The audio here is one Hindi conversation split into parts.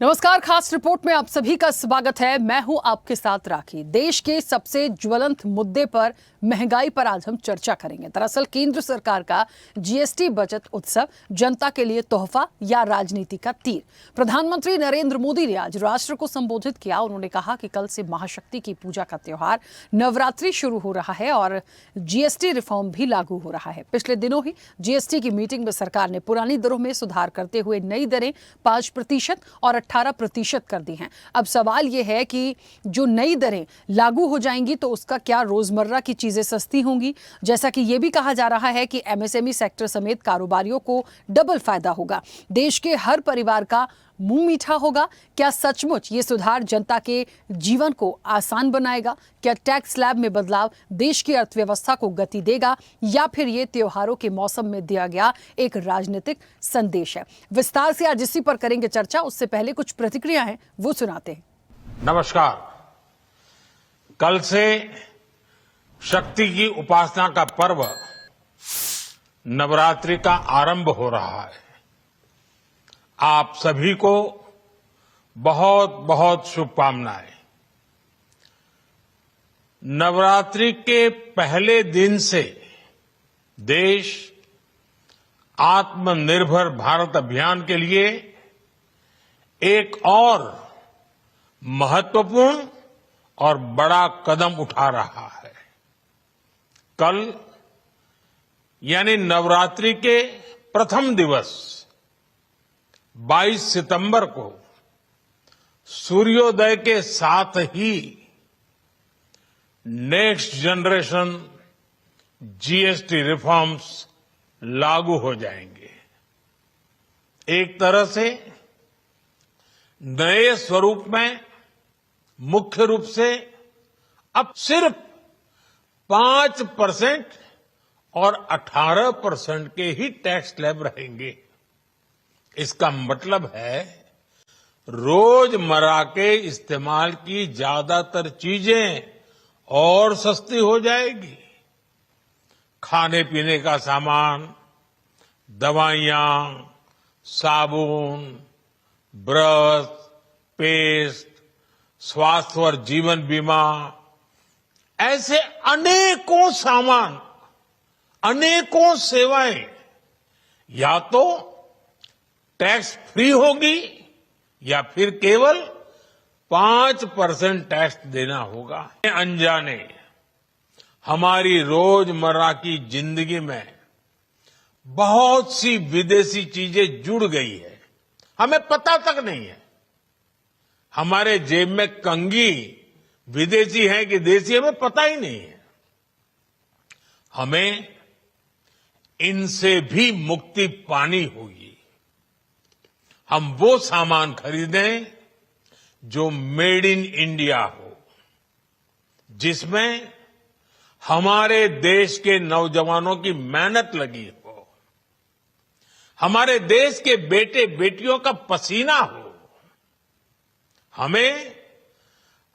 नमस्कार, खास रिपोर्ट में आप सभी का स्वागत है। मैं हूं आपके साथ राखी। देश के सबसे ज्वलंत मुद्दे पर, महंगाई पर आज हम चर्चा करेंगे। दरअसल केंद्र सरकार का जीएसटी बचत उत्सव जनता के लिए तोहफा या राजनीति का तीर। प्रधानमंत्री नरेंद्र मोदी ने आज राष्ट्र को संबोधित किया। उन्होंने कहा कि कल से महाशक्ति की पूजा का त्योहार नवरात्रि शुरू हो रहा है और जीएसटी रिफॉर्म भी लागू हो रहा है। पिछले दिनों ही जीएसटी की मीटिंग में सरकार ने पुरानी दरों में सुधार करते हुए नई दरें 5% और 18% कर दी हैं। अब सवाल यह है कि जो नई दरें लागू हो जाएंगी तो उसका क्या रोजमर्रा की चीजें सस्ती होंगी। जैसा कि यह भी कहा जा रहा है कि एमएसएमई सेक्टर समेत कारोबारियों को डबल फायदा होगा। देश के हर परिवार का मुंह मीठा होगा। क्या सचमुच ये सुधार जनता के जीवन को आसान बनाएगा? क्या टैक्स स्लैब में बदलाव देश की अर्थव्यवस्था को गति देगा या फिर ये त्योहारों के मौसम में दिया गया एक राजनीतिक संदेश है? विस्तार से आज इसी पर करेंगे चर्चा। उससे पहले कुछ प्रतिक्रिया हैं, वो सुनाते हैं। नमस्कार। कल से शक्ति की उपासना का पर्व नवरात्रि का आरंभ हो रहा है। आप सभी को बहुत बहुत शुभकामनाएं। नवरात्रि के पहले दिन से देश आत्मनिर्भर भारत अभियान के लिए एक और महत्वपूर्ण और बड़ा कदम उठा रहा है। कल यानी नवरात्रि के प्रथम दिवस 22 सितंबर को सूर्योदय के साथ ही नेक्स्ट जनरेशन जीएसटी रिफॉर्म्स लागू हो जाएंगे। एक तरह से नए स्वरूप में मुख्य रूप से अब सिर्फ 5% और 18% के ही टैक्स स्लैब रहेंगे। इसका मतलब है रोजमर्रा के इस्तेमाल की ज्यादातर चीजें और सस्ती हो जाएगी। खाने पीने का सामान, दवाइयां, साबुन, ब्रश, पेस्ट, स्वास्थ्य और जीवन बीमा, ऐसे अनेकों सामान, अनेकों सेवाएं या तो टैक्स फ्री होगी या फिर केवल 5% टैक्स देना होगा। अनजाने हमारी रोजमर्रा की जिंदगी में बहुत सी विदेशी चीजें जुड़ गई है, हमें पता तक नहीं है। हमारे जेब में कंघी विदेशी है कि देसी, हमें पता ही नहीं है। हमें इनसे भी मुक्ति पानी होगी। हम वो सामान खरीदें जो मेड इन इंडिया हो, जिसमें हमारे देश के नौजवानों की मेहनत लगी हो, हमारे देश के बेटे बेटियों का पसीना हो। हमें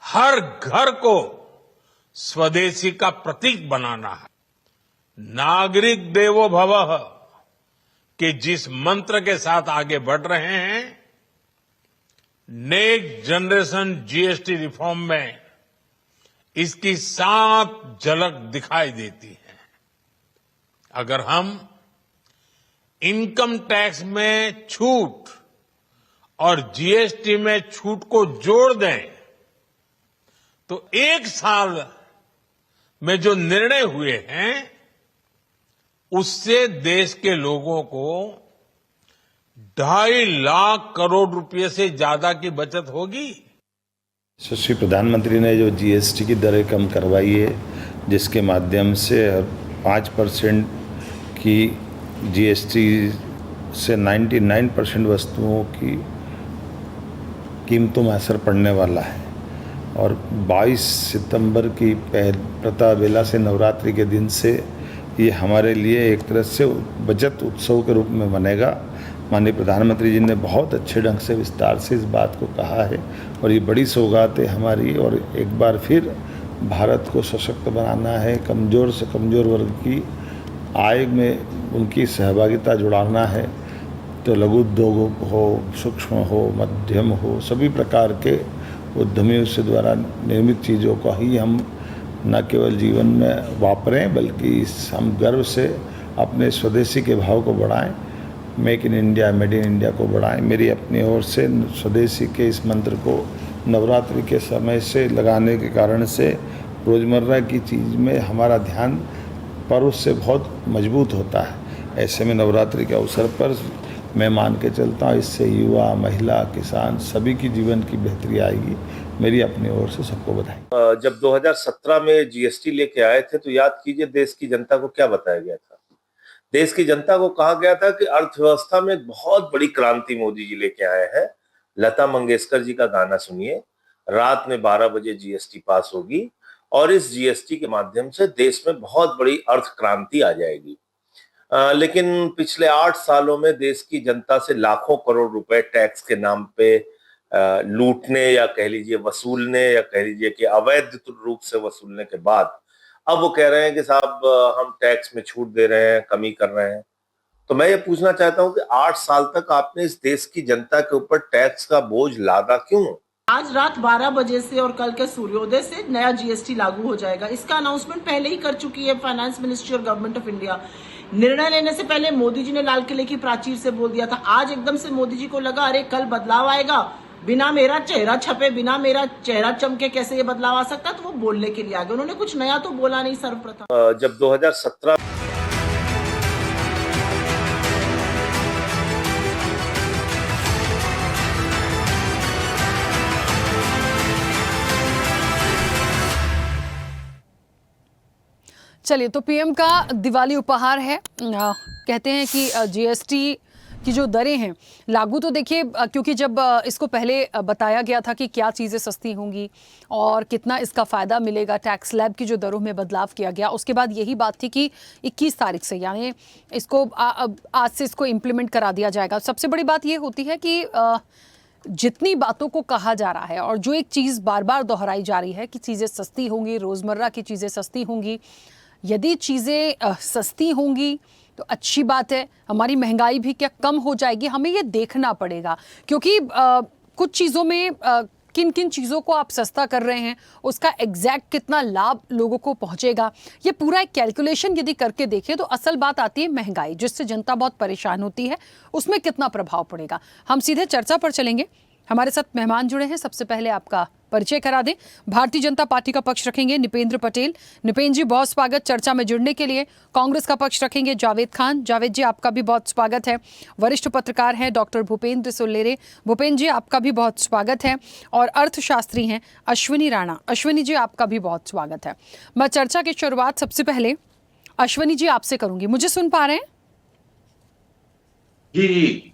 हर घर को स्वदेशी का प्रतीक बनाना है। नागरिक देवो भवः कि जिस मंत्र के साथ आगे बढ़ रहे हैं, नेक्स्ट जनरेशन जीएसटी रिफॉर्म में इसकी साफ झलक दिखाई देती है। अगर हम इनकम टैक्स में छूट और जीएसटी में छूट को जोड़ दें तो एक साल में जो निर्णय हुए हैं उससे देश के लोगों को 2.5 लाख करोड़ रुपए से ज्यादा की बचत होगी। श्री प्रधानमंत्री ने जो जीएसटी की दरें कम करवाई है, जिसके माध्यम से 5% की जीएसटी से 99% वस्तुओं की कीमतों में असर पड़ने वाला है और 22 सितंबर की प्रथा बेला से नवरात्रि के दिन से ये हमारे लिए एक तरह से बचत उत्सव के रूप में बनेगा। माननीय प्रधानमंत्री जी ने बहुत अच्छे ढंग से विस्तार से इस बात को कहा है और ये बड़ी सौगात है हमारी। और एक बार फिर भारत को सशक्त बनाना है, कमज़ोर से कमज़ोर वर्ग की आय में उनकी सहभागिता जुड़ाना है। तो लघु उद्योग हो, सूक्ष्म हो, मध्यम हो, सभी प्रकार के उद्यमियों से द्वारा निर्मित चीज़ों को ही हम न केवल जीवन में वापरें बल्कि हम गर्व से अपने स्वदेशी के भाव को बढ़ाएं, make in India, made in India को बढ़ाएं। मेरी अपनी ओर से स्वदेशी के इस मंत्र को नवरात्रि के समय से लगाने के कारण से रोज़मर्रा की चीज़ में हमारा ध्यान पर्व से बहुत मजबूत होता है। ऐसे में नवरात्रि के अवसर पर मैं मान के चलता हूँ इससे युवा, महिला, किसान सभी की जीवन की बेहतरी आएगी। मेरी अपनी ओर से सबको बधाई। जब 2017 में जीएसटी लेके आए थे तो याद कीजिए देश की जनता को क्या बताया गया था। देश की जनता को कहा गया था कि अर्थव्यवस्था में एक बहुत बड़ी क्रांति मोदी जी लेके आए हैं। लता मंगेशकर जी का गाना सुनिए, रात में 12 बजे जीएसटी पास होगी और इस जीएसटी के माध्यम से देश में बहुत बड़ी अर्थ क्रांति आ जाएगी। लेकिन पिछले 8 सालों में देश की जनता से लाखों करोड़ रुपए टैक्स के नाम पे लूटने या कह लीजिए वसूलने या कह लीजिए कि अवैध रूप से वसूलने के बाद अब वो कह रहे हैं कि साहब हम टैक्स में छूट दे रहे हैं, कमी कर रहे हैं। तो मैं ये पूछना चाहता हूं कि 8 साल तक आपने इस देश की जनता के ऊपर टैक्स का बोझ लादा क्यों? आज रात 12 बजे से और कल के सूर्योदय से नया जीएसटी लागू हो जाएगा। इसका अनाउंसमेंट पहले ही कर चुकी है फाइनेंस मिनिस्ट्री और गवर्नमेंट ऑफ इंडिया। निर्णय लेने से पहले मोदी जी ने लाल किले की प्राचीर से बोल दिया था। आज एकदम से मोदी जी को लगा अरे कल बदलाव आएगा, बिना मेरा चेहरा छपे, बिना मेरा चेहरा चमके कैसे ये बदलाव आ सकता, तो वो बोलने के लिए आ गए। उन्होंने कुछ नया तो बोला नहीं सर्वप्रथम। जब 2017 चलिए, तो पीएम का दिवाली उपहार है। कहते हैं कि जीएसटी की जो दरें हैं लागू, तो देखिए क्योंकि जब इसको पहले बताया गया था कि क्या चीज़ें सस्ती होंगी और कितना इसका फ़ायदा मिलेगा, टैक्स स्लैब की जो दरों में बदलाव किया गया, उसके बाद यही बात थी कि 21 तारीख से यानी इसको आज से इसको इम्प्लीमेंट करा दिया जाएगा। सबसे बड़ी बात ये होती है कि जितनी बातों को कहा जा रहा है और जो एक चीज़ बार बार दोहराई जा रही है कि चीज़ें सस्ती होंगी, रोज़मर्रा की चीज़ें सस्ती होंगी। यदि चीज़ें सस्ती होंगी तो अच्छी बात है, हमारी महंगाई भी क्या कम हो जाएगी, हमें ये देखना पड़ेगा। क्योंकि कुछ चीज़ों में किन किन चीज़ों को आप सस्ता कर रहे हैं, उसका एग्जैक्ट कितना लाभ लोगों को पहुंचेगा, ये पूरा एक कैलकुलेशन यदि करके देखें तो असल बात आती है महंगाई, जिससे जनता बहुत परेशान होती है, उसमें कितना प्रभाव पड़ेगा। हम सीधे चर्चा पर चलेंगे। हमारे साथ मेहमान जुड़े हैं। सबसे पहले आपका परिचय करा दें। भारतीय जनता पार्टी का पक्ष रखेंगे निपेंद्र पटेल। निपेंद्र जी, बहुत स्वागत चर्चा में जुड़ने के लिए। कांग्रेस का पक्ष रखेंगे जावेद खान। जावेद जी, आपका भी बहुत स्वागत है। वरिष्ठ पत्रकार हैं डॉक्टर भूपेंद्र सुल्लेरे। भूपेंद्र जी, आपका भी बहुत स्वागत है। और अर्थशास्त्री हैं अश्विनी राणा। अश्विनी जी, आपका भी बहुत स्वागत है। मैं चर्चा की शुरुआत सबसे पहले अश्विनी जी आपसे करूंगी। मुझे सुन पा रहे हैं? जी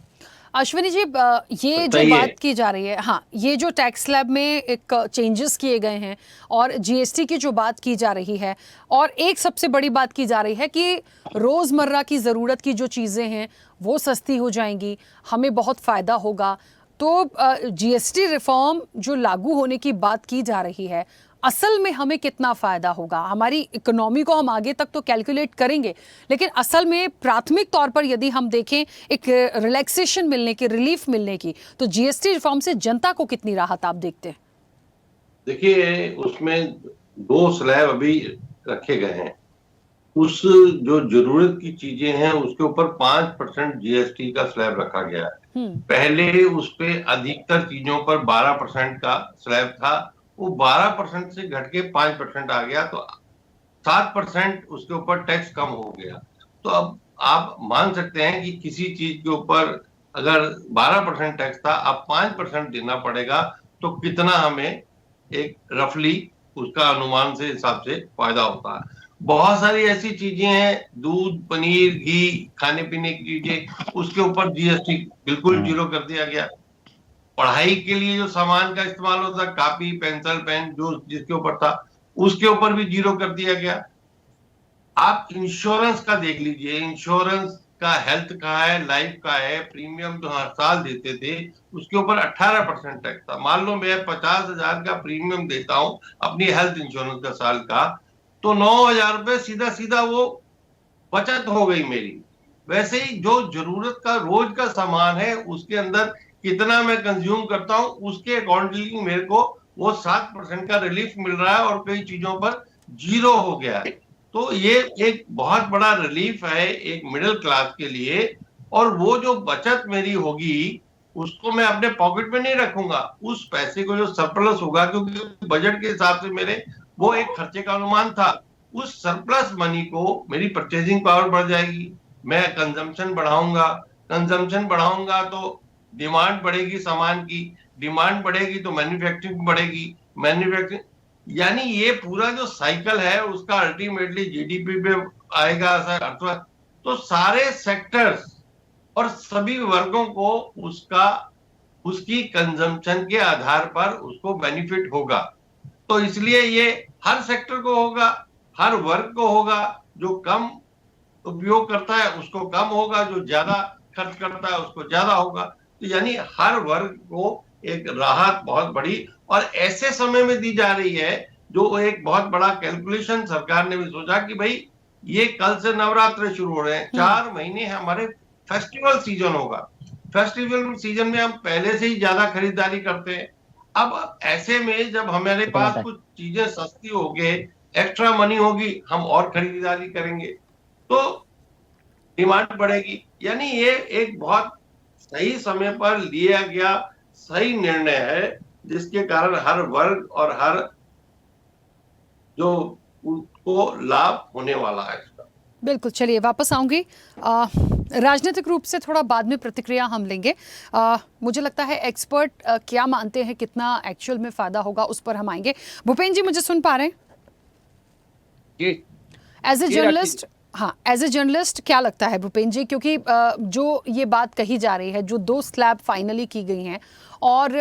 अश्विनी जी, ये जो बात की जा रही है, हाँ, ये जो टैक्स स्लैब में एक चेंजेस किए गए हैं और जीएसटी की जो बात की जा रही है, और एक सबसे बड़ी बात की जा रही है कि रोज़मर्रा की ज़रूरत की जो चीज़ें हैं वो सस्ती हो जाएंगी, हमें बहुत फ़ायदा होगा। तो जीएसटी रिफॉर्म जो लागू होने की बात की जा रही है, असल में हमें कितना फ़ायदा होगा? हमारी इकोनॉमी को हम आगे तक तो कैलकुलेट करेंगे, लेकिन असल में प्राथमिक तौर पर यदि हम देखें एक रिलैक्सेशन मिलने की, रिलीफ मिलने की, तो जीएसटी रिफॉर्म से जनता को कितनी राहत आप देखते हैं? देखिए, उसमें 2 स्लैब अभी रखे गए हैं। उस जो जरूरत की चीजें हैं उसके ऊपर 5% जीएसटी का स्लैब रखा गया है। पहले उस पे अधिकतर चीजों पर 12% का स्लैब था, वो 12% से घट के 5% आ गया, तो 7% उसके ऊपर टैक्स कम हो गया। तो अब आप मान सकते हैं कि किसी चीज के ऊपर अगर 12% टैक्स था, अब 5% देना पड़ेगा, तो कितना हमें एक रफली उसका अनुमान से हिसाब से फायदा होता है। बहुत सारी ऐसी चीजें हैं, दूध, पनीर, घी, खाने पीने की चीजें, उसके ऊपर जीएसटी बिल्कुल जीरो कर दिया गया। पढ़ाई के लिए जो सामान का इस्तेमाल होता है, कॉपी, पेंसिल, पेन, जो जिसके ऊपर था, उसके ऊपर भी जीरो कर दिया गया। आप इंश्योरेंस का देख लीजिए, इंश्योरेंस का हेल्थ का है, लाइफ का है, प्रीमियम जो हर साल देते थे उसके ऊपर 18% टैक्स था। मान लो मैं 50,000 का प्रीमियम देता हूं अपनी हेल्थ इंश्योरेंस का साल का, तो 9,000 रुपए सीधा सीधा वो बचत हो गई मेरी। वैसे ही जो जरूरत का रोज का सामान है उसके अंदर कितना मैं कंज्यूम करता हूं उसके अकॉर्डिंगली मेरे को वो 7% का रिलीफ मिल रहा है और कई चीजों पर 0 हो गया है। तो ये एक बहुत बड़ा रिलीफ है एक मिडिल क्लास के लिए। और वो जो बचत मेरी होगी उसको मैं अपने पॉकेट में नहीं रखूंगा, उस पैसे को जो सरप्लस होगा, क्योंकि बजट के हिसाब से मेरे वो एक खर्चे का अनुमान था, उस सरप्लस मनी को मेरी परचेजिंग पावर बढ़ जाएगी, मैं कंजम्पशन बढ़ाऊंगा, कंजम्पशन बढ़ाऊंगा तो डिमांड बढ़ेगी सामान की, डिमांड बढ़ेगी तो मैन्युफैक्चरिंग बढ़ेगी, मैन्युफैक्चरिंग, यानी ये पूरा जो साइकिल है उसका अल्टीमेटली जीडीपी पे आएगा असर। तो सारे सेक्टर्स और सभी वर्गों को उसका उसकी कंजम्पशन के आधार पर उसको बेनिफिट होगा। तो इसलिए ये हर सेक्टर को होगा, हर वर्ग को होगा, जो कम उपयोग करता है उसको कम होगा, जो ज्यादा खर्च करता है उसको ज्यादा होगा। तो यानी हर वर्ग को एक राहत बहुत बड़ी और ऐसे समय में दी जा रही है जो एक बहुत बड़ा कैलकुलेशन सरकार ने भी सोचा कि भाई ये कल से नवरात्र शुरू हो रहे हैं, 4 महीने हमारे फेस्टिवल सीजन होगा, फेस्टिवल सीजन में हम पहले से ही ज्यादा खरीदारी करते हैं। अब ऐसे में जब हमारे पास कुछ चीजें सस्ती होगी, एक्स्ट्रा मनी होगी, हम और खरीदारी करेंगे तो डिमांड बढ़ेगी। यानी ये एक बहुत सही समय पर लिया गया सही निर्णय है जिसके कारण हर वर्ग और हर जो उनको लाभ होने वाला है इसका। बिल्कुल, चलिए वापस आऊंगी। राजनीतिक रूप से थोड़ा बाद में प्रतिक्रिया हम लेंगे। मुझे लगता है एक्सपर्ट क्या मानते हैं, कितना एक्चुअल में फायदा होगा, उस पर हम आएंगे। भूपेन जी, मुझे सुन पा रहे हैं? जी, एज ए जर्नलिस्ट, हाँ, एज ए जर्नलिस्ट क्या लगता है भूपेन जी, क्योंकि जो ये बात कही जा रही है, जो 2 स्लैब फाइनली की गई हैं और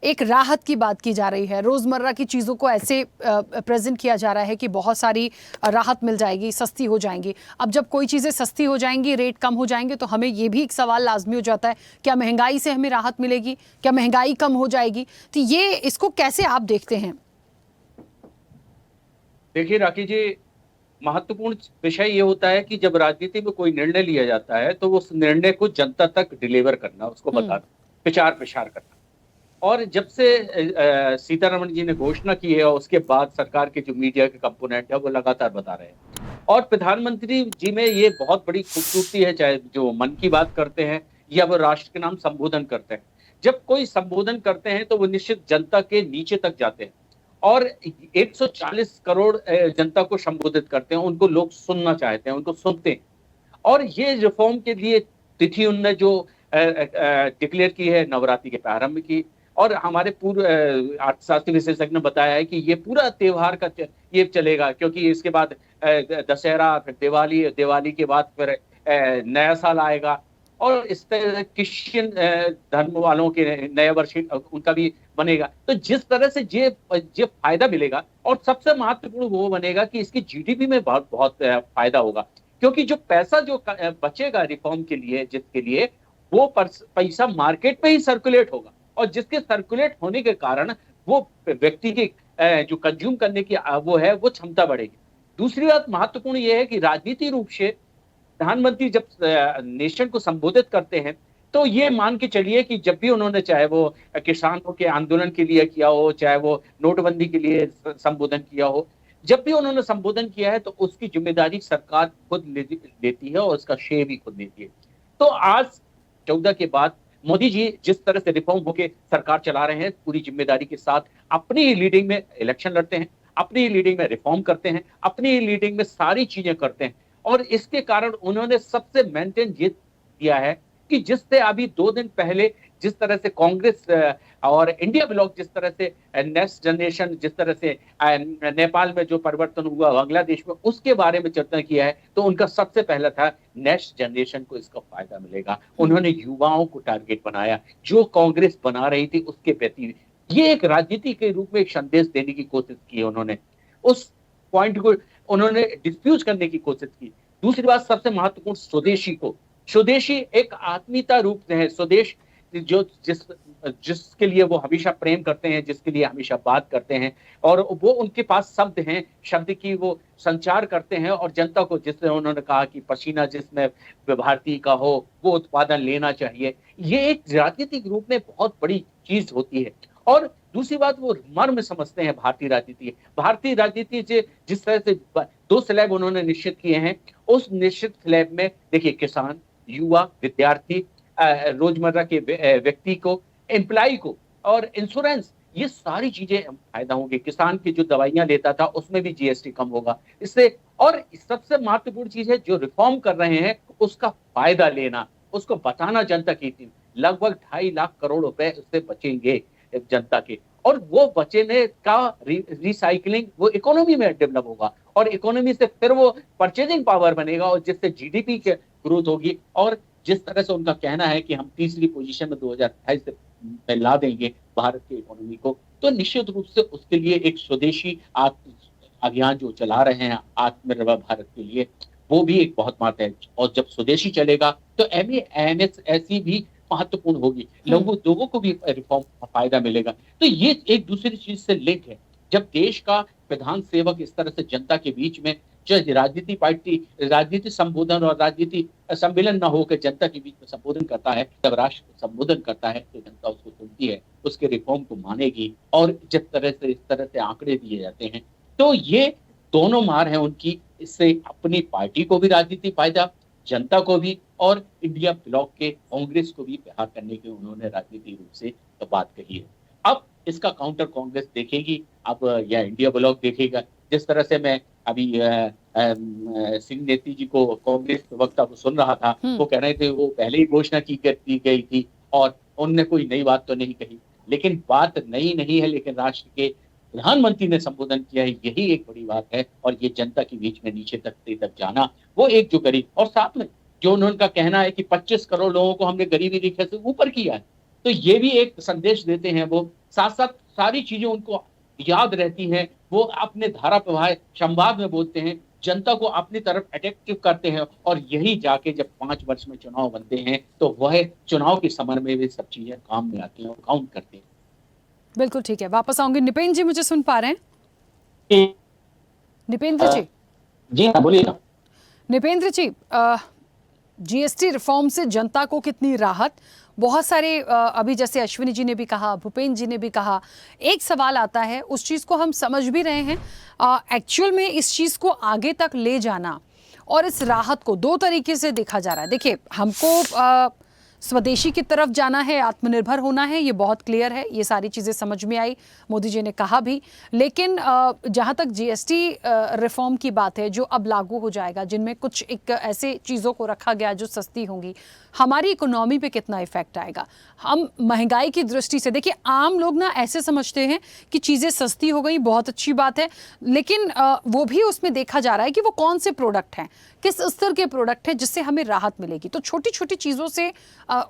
एक राहत की बात की जा रही है, रोज़मर्रा की चीज़ों को ऐसे प्रेजेंट किया जा रहा है कि बहुत सारी राहत मिल जाएगी, सस्ती हो जाएंगी। अब जब कोई चीज़ें सस्ती हो जाएंगी, रेट कम हो जाएंगे, तो हमें ये भी एक सवाल लाजमी हो जाता है, क्या महंगाई से हमें राहत मिलेगी, क्या महंगाई कम हो जाएगी? तो ये इसको कैसे आप देखते हैं? देखिए राखी जी, महत्वपूर्ण विषय ये होता है कि जब राजनीति में कोई निर्णय लिया जाता है तो उस निर्णय को जनता तक डिलीवर करना, उसको बताना, प्रचार प्रसार करना। और जब से सीतारमण जी ने घोषणा की है और उसके बाद सरकार के जो मीडिया के कंपोनेंट है वो लगातार बता रहे हैं। और प्रधानमंत्री जी में ये बहुत बड़ी खूबसूरती है, चाहे जो मन की बात करते हैं या वो राष्ट्र के नाम संबोधन करते हैं। जब कोई संबोधन करते हैं तो वो निश्चित जनता के नीचे तक जाते हैं और 140 करोड़ जनता को संबोधित करते हैं, उनको लोग सुनना चाहते हैं, उनको सुनते हैं। और ये रिफॉर्म के लिए तिथि उनने जो डिक्लेयर की है नवरात्रि के प्रारंभ की, और हमारे पूर्व अर्थशास्त्री विशेषज्ञ ने बताया है कि ये पूरा त्योहार का ये चलेगा, क्योंकि इसके बाद दशहरा, फिर दिवाली, दिवाली के बाद फिर नया साल आएगा और इस तरह क्रिश्चियन धर्म वालों के नए वर्ष उनका भी बनेगा। तो जिस तरह से ये फायदा मिलेगा, और सबसे महत्वपूर्ण वो बनेगा कि इसकी जीडीपी में बहुत फायदा होगा, क्योंकि जो पैसा जो बचेगा रिफॉर्म के लिए, जिसके लिए वो पैसा मार्केट में ही सर्कुलेट होगा, और जिसके सर्कुलेट होने के कारण वो व्यक्ति की जो कंज्यूम करने की वो है वो क्षमता बढ़ेगी। दूसरी बात महत्वपूर्ण ये है कि राजनीतिक रूप से प्रधानमंत्री जब नेशन को संबोधित करते हैं तो ये मान के चलिए कि जब भी उन्होंने, चाहे वो किसानों के आंदोलन के लिए किया हो, चाहे वो नोटबंदी के लिए संबोधन किया हो, जब भी उन्होंने संबोधन किया है तो उसकी जिम्मेदारी सरकार खुद लेती है और उसका श्रेय भी खुद लेती है। तो आज 14 के बाद मोदी जी जिस तरह से रिफॉर्म होके सरकार चला रहे हैं, पूरी जिम्मेदारी के साथ अपनी ही लीडिंग में इलेक्शन लड़ते हैं, अपनी ही लीडिंग में रिफॉर्म करते हैं, अपनी ही लीडिंग में सारी चीजें करते हैं। और इसके कारण उन्होंने सबसे मेंटेन ये किया है कि जिससे अभी 2 दिन पहले जिस तरह से कांग्रेस और इंडिया ब्लॉक, जिस तरह से नेक्स्ट जनरेशन, जिस तरह से नेपाल में जो परिवर्तन हुआ, बांग्लादेश में, उसके बारे में चर्चा किया है, तो उनका सबसे पहला था नेक्स्ट जनरेशन को इसका फायदा मिलेगा। उन्होंने युवाओं को टारगेट बनाया, जो कांग्रेस बना रही थी उसके प्रति ये एक राजनीति के रूप में एक संदेश देने की कोशिश की उन्होंने, उस पॉइंट को उन्होंने डिस्फ्यूज करने की कोशिश की। दूसरी बात सबसे महत्वपूर्ण, स्वदेशी को, स्वदेशी एक आत्मीयता रूप में है, स्वदेश जो जिसके लिए वो हमेशा प्रेम करते हैं, जिसके लिए हमेशा बात करते हैं, और वो उनके पास शब्द हैं, शब्द की वो संचार करते हैं, और जनता को जिसने उन्होंने कहा कि पसीना जिसमें भारतीय का हो वो उत्पादन लेना चाहिए, ये एक राजनीतिक रूप में बहुत बड़ी चीज होती है। और दूसरी बात, वो मर्म समझते हैं भारतीय राजनीति। भारतीय राजनीति से जिस तरह से 2 स्लैब उन्होंने निश्चित किए हैं, उस निश्चित स्लैब में देखिए किसान, युवा, विद्यार्थी, रोजमर्रा के व्यक्ति को, एम्प्लॉय को, और इंश्योरेंस, ये सारी चीजें फायदा होंगे। किसान की जो दवाइयां लेता था उसमें भी जीएसटी कम होगा इससे। और सबसे महत्वपूर्ण चीज है, जो रिफॉर्म कर रहे हैं उसका फायदा लेना, उसको बताना जनता की टीम, लगभग 2.5 लाख करोड़ रुपए उससे बचेंगे जनता के, और वो बचने का रिसाइकलिंग वो इकोनॉमी में डेवलप होगा, और इकोनॉमी से फिर वो परचेजिंग पावर बनेगा, और जिससे जीडीपी की ग्रोथ होगी। और जिस तरह से उनका कहना है कि हम तीसरी पोजीशन में 2028 से ला देंगे भारत की इकोनॉमी को, तो निश्चित रूप से उसके लिए एक स्वदेशी अभियान जो चला रहे हैं आत्मनिर्भर भारत के लिए, वो भी एक बहुत महत्व है। और जब स्वदेशी चलेगा तो एमएसएमई भी महत्वपूर्ण होगी, लोगों को भी रिफॉर्म का फायदा मिलेगा। तो ये एक दूसरी चीज से लिंक है। जब देश का प्रधान सेवक इस तरह से जनता के बीच में, चाहे राजनीति संबोधन और राजनीति सम्मेलन न होकर जनता के बीच में संबोधन करता है, जब राष्ट्र को संबोधन करता है तो जनता उसको सुनती है, उसके रिफॉर्म को मानेगी। और जिस तरह से इस तरह से आंकड़े दिए जाते हैं, तो ये दोनों मार है उनकी। इससे अपनी पार्टी को भी राजनीति फायदा, जनता को भी, और इंडिया ब्लॉक के कांग्रेस को भी बिहार करने की उन्होंने राजनीतिक रूप से तो बात कही है। अब इसका काउंटर कांग्रेस देखेगी, अब या इंडिया ब्लॉक देखेगा। जिस तरह से मैं अभी सिंह नेती जी को, कांग्रेस प्रवक्ता को सुन रहा था, वो कह रहे थे वो पहले ही घोषणा की गई थी और उनने कोई नई बात तो नहीं कही। लेकिन बात नई नहीं है, लेकिन राष्ट्र के प्रधानमंत्री ने संबोधन किया है, यही एक बड़ी बात है। और ये जनता के बीच में नीचे तक जाना, वो एक जो गरीब, और साथ में जो उनका कहना है कि 25 करोड़ लोगों को हमने गरीबी रेखा से ऊपर किया है, तो ये भी एक संदेश देते हैं। वो साथ साथ सारी चीजें उनको याद रहती हैं, वो अपने धारा प्रवाह संवाद में बोलते हैं, जनता को अपनी तरफ अट्रैक्टिव करते हैं, और यही जाके जब 5 वर्ष में चुनाव बनते हैं तो वह चुनाव के समय में भी सब चीजें काम में आती हैं और काउंट करते हैं। बिल्कुल ठीक है, वापस आऊंगी। निपेंद्र जी मुझे सुन पा रहे हैं? निपेंद्र जी जी हाँ, बोलिए ना। निपेंद्र जी, जीएसटी रिफॉर्म से जनता को कितनी राहत? बहुत सारे अभी जैसे अश्विनी जी ने भी कहा, भूपेंद्र जी ने भी कहा, एक सवाल आता है, उस चीज़ को हम समझ भी रहे हैं, एक्चुअल में इस चीज़ को आगे तक ले जाना और इस राहत को 2 तरीके से देखा जा रहा है। देखिए, हमको स्वदेशी की तरफ जाना है, आत्मनिर्भर होना है, ये बहुत क्लियर है, ये सारी चीज़ें समझ में आई, मोदी जी ने कहा भी। लेकिन जहाँ तक जीएसटी रिफॉर्म की बात है, जो अब लागू हो जाएगा, जिनमें कुछ एक ऐसे चीज़ों को रखा गया जो सस्ती होंगी, हमारी इकोनॉमी पे कितना इफेक्ट आएगा? हम महंगाई की दृष्टि से देखिए, आम लोग ना ऐसे समझते हैं कि चीज़ें सस्ती हो गई, बहुत अच्छी बात है, लेकिन वो भी उसमें देखा जा रहा है कि वो कौन से प्रोडक्ट हैं, किस स्तर के प्रोडक्ट हैं जिससे हमें राहत मिलेगी। तो छोटी छोटी चीज़ों से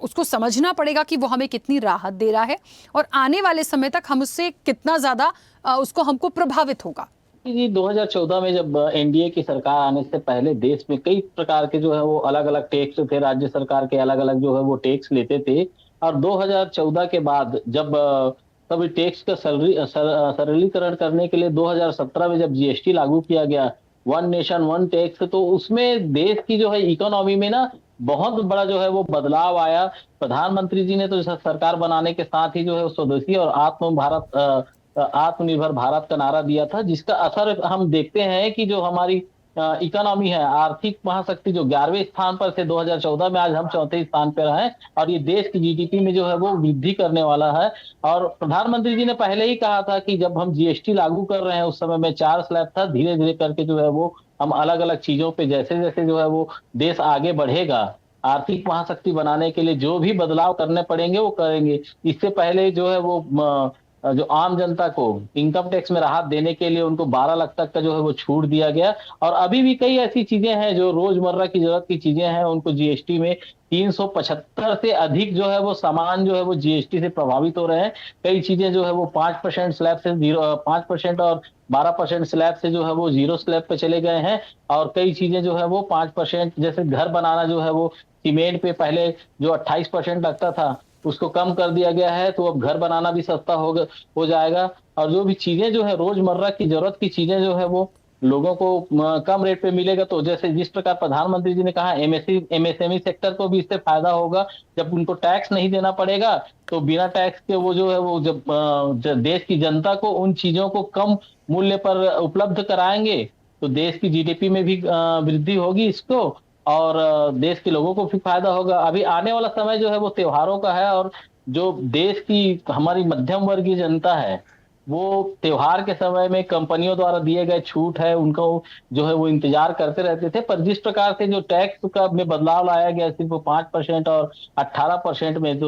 उसको समझना पड़ेगा कि वो हमें कितनी राहत दे रहा है, और आने वाले समय तक हम उससे कितना ज़्यादा उसको हमको प्रभावित होगा। जी, 2014 में जब एनडीए की सरकार आने से पहले देश में कई प्रकार के जो है वो अलग अलग टैक्स थे, राज्य सरकार के अलग अलग जो है वो टैक्स लेते थे। और 2014 के बाद जब सभी टैक्स का सरलीकरण करने के लिए 2017 में जब जीएसटी लागू किया गया, वन नेशन वन टैक्स, तो उसमें देश की जो है इकोनॉमी में ना बहुत बड़ा जो है वो बदलाव आया। प्रधानमंत्री जी ने तो सरकार बनाने के साथ ही जो है स्वदेशी और आत्मनिर्भर भारत का नारा दिया था, जिसका असर हम देखते हैं कि जो हमारी इकोनॉमी है, आर्थिक महाशक्ति जो 11वें स्थान पर थे 2014 में, आज हम 4थे स्थान पर हैं, और ये देश की जीडीपी में जो है वो वृद्धि करने वाला है। और प्रधानमंत्री जी ने पहले ही कहा था कि जब हम जीएसटी लागू कर रहे हैं, उस समय में 4 स्लैब था, धीरे धीरे करके जो है वो हम अलग अलग चीजों पे जैसे जैसे जो है वो देश आगे बढ़ेगा, आर्थिक महाशक्ति बनाने के लिए जो भी बदलाव करने पड़ेंगे वो करेंगे। इससे पहले जो है वो जो आम जनता को इनकम टैक्स में राहत देने के लिए उनको 12 लाख तक का जो है वो छूट दिया गया। और अभी भी कई ऐसी चीजें हैं जो रोजमर्रा की जरूरत की चीजें हैं, उनको जीएसटी में 375 से अधिक जो है वो सामान जो है वो जीएसटी से प्रभावित हो रहे हैं। कई चीजें जो है वो 5% स्लैब से 5% और 12% स्लैब से जो है वो 0 स्लैब पे चले गए हैं। और कई चीजें जो है वो 5%, जैसे घर बनाना जो है वो सीमेंट पे पहले जो 28% लगता था, उसको कम कर दिया गया है, तो अब घर बनाना भी सस्ता हो जाएगा। और जो भी चीजें जो है रोजमर्रा की जरूरत की चीजें जो है वो लोगों को कम रेट पे मिलेगा। तो जैसे जिस प्रकार प्रधानमंत्री जी ने कहा, एमएसएमई सेक्टर को भी इससे फायदा होगा। जब उनको टैक्स नहीं देना पड़ेगा तो बिना टैक्स के वो जो है वो जब देश की जनता को उन चीजों को कम मूल्य पर उपलब्ध कराएंगे तो देश की जीडीपी में भी वृद्धि होगी इसको, और देश के लोगों को भी फायदा होगा। अभी आने वाला समय जो है वो त्योहारों का है, और जो देश की हमारी मध्यम वर्गीय जनता है वो त्योहार के समय में कंपनियों द्वारा दिए गए छूट है उनको जो है वो इंतजार करते रहते थे। पर जिस प्रकार से जो टैक्स का में बदलाव लाया गया, सिर्फ 5% और 18% में,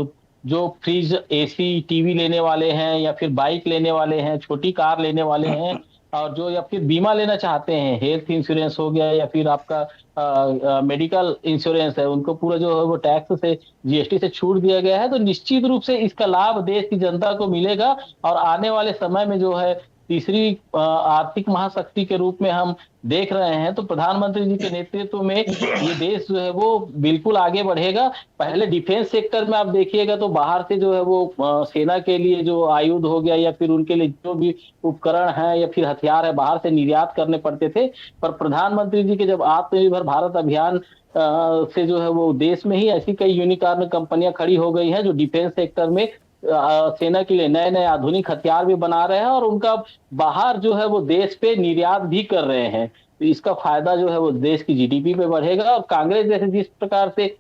जो फ्रिज, एसी, टीवी लेने वाले हैं या फिर बाइक लेने वाले हैं, छोटी कार लेने वाले हैं, और जो या फिर बीमा लेना चाहते हैं, हेल्थ इंश्योरेंस हो गया या फिर आपका मेडिकल इंश्योरेंस है, उनको पूरा जो है वो टैक्स से, जीएसटी से छूट दिया गया है। तो निश्चित रूप से इसका लाभ देश की जनता को मिलेगा, और आने वाले समय में जो है तीसरी आर्थिक महाशक्ति के रूप में हम देख रहे हैं। तो प्रधानमंत्री जी के नेतृत्व में ये देश जो है वो बिल्कुल आगे बढ़ेगा। पहले डिफेंस सेक्टर में आप देखिएगा तो बाहर से जो है वो सेना के लिए जो आयुध हो गया या फिर उनके लिए जो भी उपकरण है या फिर हथियार है बाहर से निर्यात करने पड़ते थे। पर प्रधानमंत्री जी के जब आत्मनिर्भर भारत अभियान से जो है वो देश में ही ऐसी कई यूनिकॉर्न कंपनियां खड़ी हो गई हैं जो डिफेंस सेक्टर में सेना के लिए नए नए आधुनिक हथियार भी बना रहे हैं, और उनका बाहर जो है वो देश पे निर्यात भी कर रहे हैं। तो इसका फायदा जो है वो देश की जीडीपी पे बढ़ेगा। और कांग्रेस जैसे जिस प्रकार से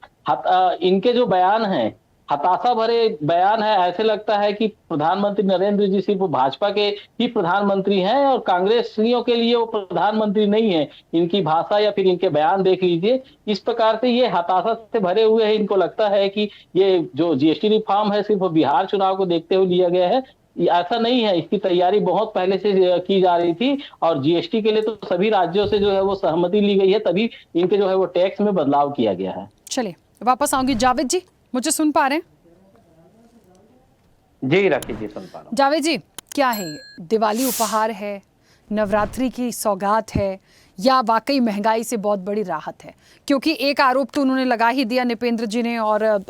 इनके जो बयान हैं, हताशा भरे बयान है, ऐसे लगता है कि प्रधानमंत्री नरेंद्र जी सिर्फ भाजपा के ही प्रधानमंत्री हैं और कांग्रेसियों के लिए वो प्रधानमंत्री नहीं है। इनकी भाषा या फिर इनके बयान देख लीजिए, इस प्रकार से ये हताशा से भरे हुए हैं। इनको लगता है कि ये जो जीएसटी रिफॉर्म है सिर्फ बिहार चुनाव को देखते हुए लिया गया है। ऐसा नहीं है, इसकी तैयारी बहुत पहले से की जा रही थी, और जीएसटी के लिए तो सभी राज्यों से जो है वो सहमति ली गई है, तभी इनके जो है वो टैक्स में बदलाव किया गया है। चलिए वापस आऊंगी। जावेद जी, मुझे सुन पा रहे हैं? जी राखी जी, सुन पा रहा हूं। जावेद जी, क्या है, दिवाली उपहार है, नवरात्रि की सौगात है, या वाकई महंगाई से बहुत बड़ी राहत है? क्योंकि एक आरोप तो उन्होंने लगा ही दिया निपेंद्र जी ने, और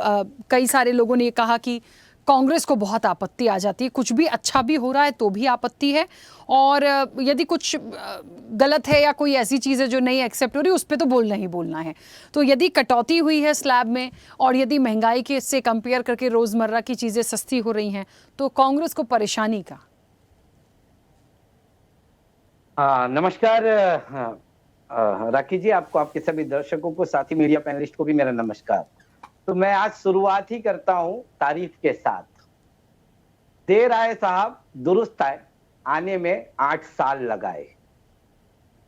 कई सारे लोगों ने ये कहा कि कांग्रेस को बहुत आपत्ति आ जाती है, कुछ भी अच्छा भी हो रहा है तो भी आपत्ति है, और यदि कुछ गलत है या कोई ऐसी चीज़ है जो नहीं एक्सेप्ट हो रही उस पर तो बोलना ही बोलना है। तो यदि कटौती हुई है स्लैब में और यदि महंगाई के से कंपेयर करके रोज़मर्रा की चीज़ें सस्ती हो रही हैं तो कांग्रेस को परेशानी का? नमस्कार राखी जी, आपको, आपके सभी दर्शकों को, साथी मीडिया पैनलिस्ट को भी मेरा नमस्कार। तो मैं आज शुरुआत ही करता हूं तारीफ के साथ। देर आए साहब दुरुस्त आए, आने में 8 साल लगाए।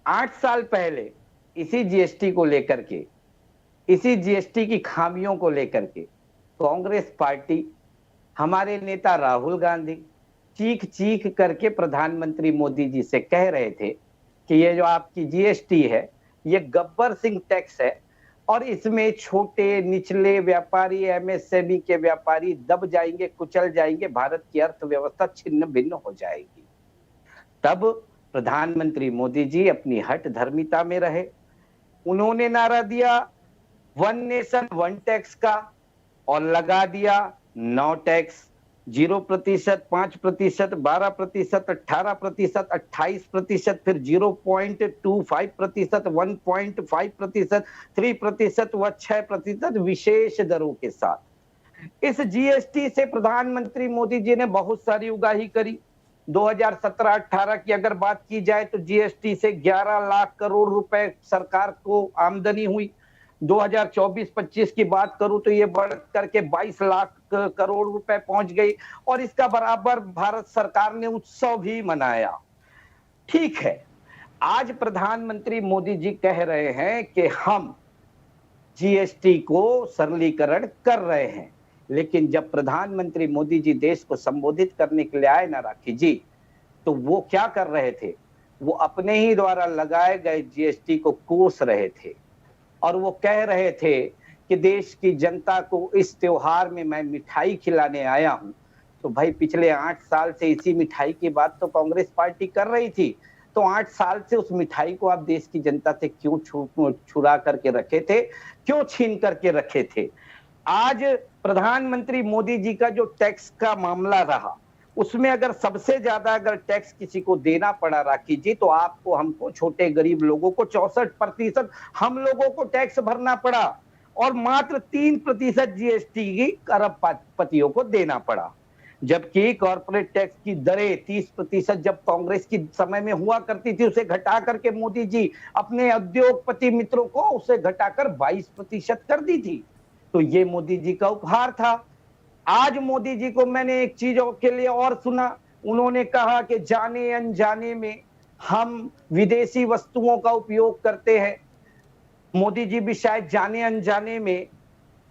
8 साल पहले इसी जीएसटी को लेकर के, इसी जीएसटी की खामियों को लेकर के कांग्रेस पार्टी, हमारे नेता राहुल गांधी चीख चीख करके प्रधानमंत्री मोदी जी से कह रहे थे कि ये जो आपकी जीएसटी है ये गब्बर सिंह टैक्स है और इसमें छोटे निचले व्यापारी, एमएसएमई के व्यापारी दब जाएंगे, कुचल जाएंगे, भारत की अर्थव्यवस्था छिन्न भिन्न हो जाएगी। तब प्रधानमंत्री मोदी जी अपनी हठ धर्मिता में रहे। उन्होंने नारा दिया 1 नेशन 1 टैक्स का, और लगा दिया 9 टैक्स, 0%, 5%, 12%, 18%, 28%, फिर 0.25%, 1.5%, 3% व 6% विशेष दरों के साथ। इस जीएसटी से प्रधानमंत्री मोदी जी ने बहुत सारी उगाही करी। 2017-18 की अगर बात की जाए तो जीएसटी से 11 लाख करोड़ रुपए सरकार को आमदनी हुई। 2024-25 की बात करूं तो ये बढ़ करके 22 लाख करोड़ रुपए पहुंच गई, और इसका बराबर भारत सरकार ने उत्सव भी मनाया। ठीक है, आज प्रधानमंत्री मोदी जी कह रहे हैं कि हम जीएसटी को सरलीकरण कर रहे हैं, लेकिन जब प्रधानमंत्री मोदी जी देश को संबोधित करने के लिए आए ना राखी जी, तो वो क्या कर रहे थे? वो अपने ही द्वारा लगाए गए जीएसटी को कोस रहे थे, और वो कह रहे थे कि देश की जनता को इस त्योहार में मैं मिठाई खिलाने आया हूं। तो भाई पिछले 8 साल से इसी मिठाई की बात तो कांग्रेस पार्टी कर रही थी, तो 8 साल से उस मिठाई को आप देश की जनता से क्यों छुरा करके रखे थे, क्यों छीन करके रखे थे? आज प्रधानमंत्री मोदी जी का जो टैक्स का मामला रहा, उसमें अगर सबसे ज्यादा अगर टैक्स किसी को देना पड़ा राखी जी, तो आपको, हमको, छोटे गरीब लोगों को 64% हम लोगों को टैक्स भरना पड़ा और मात्र 3% जीएसटी अरबपतियों को देना पड़ा। जबकि कॉर्पोरेट टैक्स की दरें 30% जब कांग्रेस की समय में हुआ करती थी, उसे घटा करके मोदी जी अपने उद्योगपति मित्रों को उसे घटाकर 22% कर दी थी। तो ये मोदी जी का उपहार था। आज मोदी जी को मैंने एक चीज के लिए और सुना, उन्होंने कहा कि जाने अनजाने में हम विदेशी वस्तुओं का उपयोग करते हैं। मोदी जी भी शायद जाने अनजाने में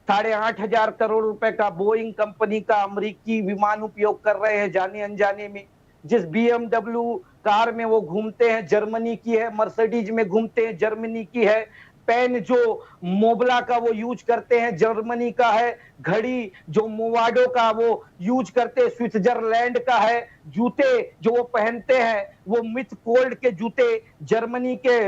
8,500 करोड़ रुपए का बोइंग कंपनी का अमेरिकी विमान उपयोग कर रहे हैं, जाने अनजाने में। जिस BMW कार में वो घूमते हैं जर्मनी की है, मर्सिडीज में घूमते हैं जर्मनी की है, पेन जो मोबला का वो यूज करते हैं जर्मनी का है, घड़ी जो मोवाडो का वो यूज करते हैं स्विट्जरलैंड का है, जूते जो वो पहनते हैं वो मिथ कोल्ड के जूते जर्मनी के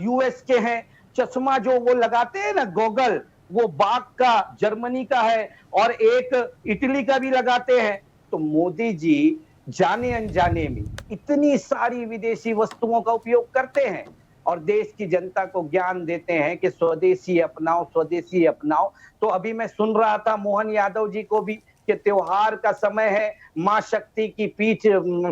US के हैं, चश्मा जो वो लगाते हैं ना गॉगल, वो बाग का जर्मनी का है और एक इटली का भी लगाते हैं। तो मोदी जी जाने अनजाने में इतनी सारी विदेशी वस्तुओं का उपयोग करते हैं और देश की जनता को ज्ञान देते हैं कि स्वदेशी अपनाओ, स्वदेशी अपनाओ। तो अभी मैं सुन रहा था मोहन यादव जी को भी कि त्योहार का समय है, मां शक्ति की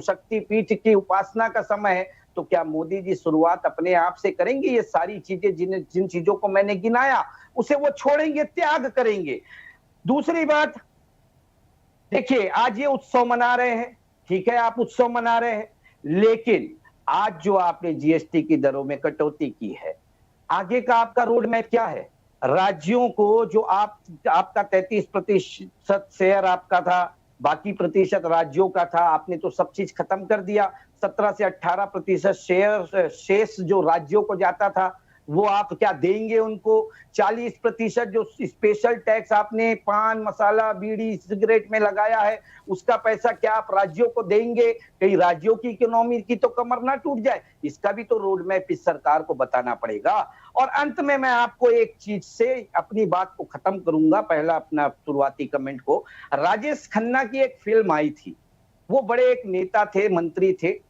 शक्ति पीठ की उपासना का समय है। तो क्या मोदी जी शुरुआत अपने आप से करेंगे? ये सारी चीजें जिन चीजों को मैंने गिनाया उसे वो छोड़ेंगे, त्याग करेंगे। दूसरी बात देखिए, आज ये उत्सव मना रहे हैं, ठीक है, आप उत्सव मना रहे हैं, लेकिन आज जो आपने जीएसटी की दरों में कटौती की है, आगे का आपका रोड मैप क्या है? राज्यों को जो आपका 33% शेयर आपका था, बाकी प्रतिशत राज्यों का था, आपने तो सब चीज खत्म कर दिया। 17 से 18% शेयर शेष जो राज्यों को जाता था वो आप क्या देंगे उनको? 40% जो स्पेशल टैक्स आपने पान मसाला बीड़ी सिगरेट में लगाया है, उसका पैसा क्या आप राज्यों को देंगे? कई राज्यों की इकोनॉमी की तो कमर ना टूट जाए। इसका भी तो रोड मैप इस सरकार को बताना पड़ेगा। और अंत में मैं आपको एक चीज से अपनी बात को खत्म करूंगा, पहला अपना शुरुआती कमेंट को। राजेश खन्ना की एक फिल्म आई थी, वो बड़े एक नेता थे, मंत्री थे,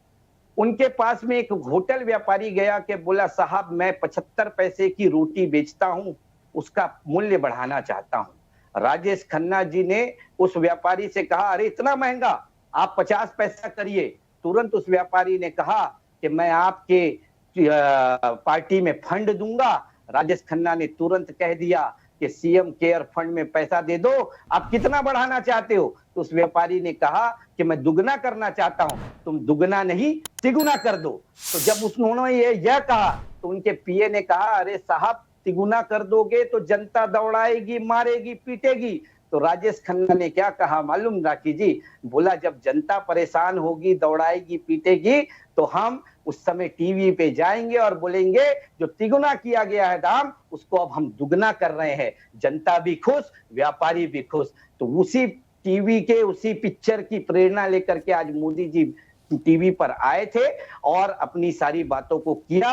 उनके पास में एक होटल व्यापारी गया कि बोला साहब मैं 75 पैसे की रोटी बेचता हूं, उसका मूल्य बढ़ाना चाहता हूं। राजेश खन्ना जी ने उस व्यापारी से कहा अरे इतना महंगा, आप 50 पैसा करिए। तुरंत उस व्यापारी ने कहा कि मैं आपके पार्टी में फंड दूंगा। राजेश खन्ना ने तुरंत कह दिया कि सीएम केयर फंड में पैसा दे दो, आप कितना बढ़ाना चाहते हो? तो उस व्यापारी ने कहा कि मैं दुगना करना चाहता हूं। तुम दुगना नहीं तिगुना कर दो। तो जब उन्होंने यह कहा तो उनके पीए ने कहा अरे साहब तिगुना कर दोगे तो जनता दौड़ाएगी, मारेगी, पीटेगी। तो राजेश खन्ना ने क्या कहा मालूम राखी जी? बोला जब जनता परेशान होगी, दौड़ाएगी, पीटेगी तो हम उस समय टीवी पे जाएंगे और बोलेंगे जो तिगुना किया गया है दाम उसको अब हम दुगना कर रहे हैं। जनता भी खुश, व्यापारी भी खुश। तो उसी टीवी के उसी पिक्चर की प्रेरणा लेकर के आज मोदी जी टीवी पर आए थे और अपनी सारी बातों को किया।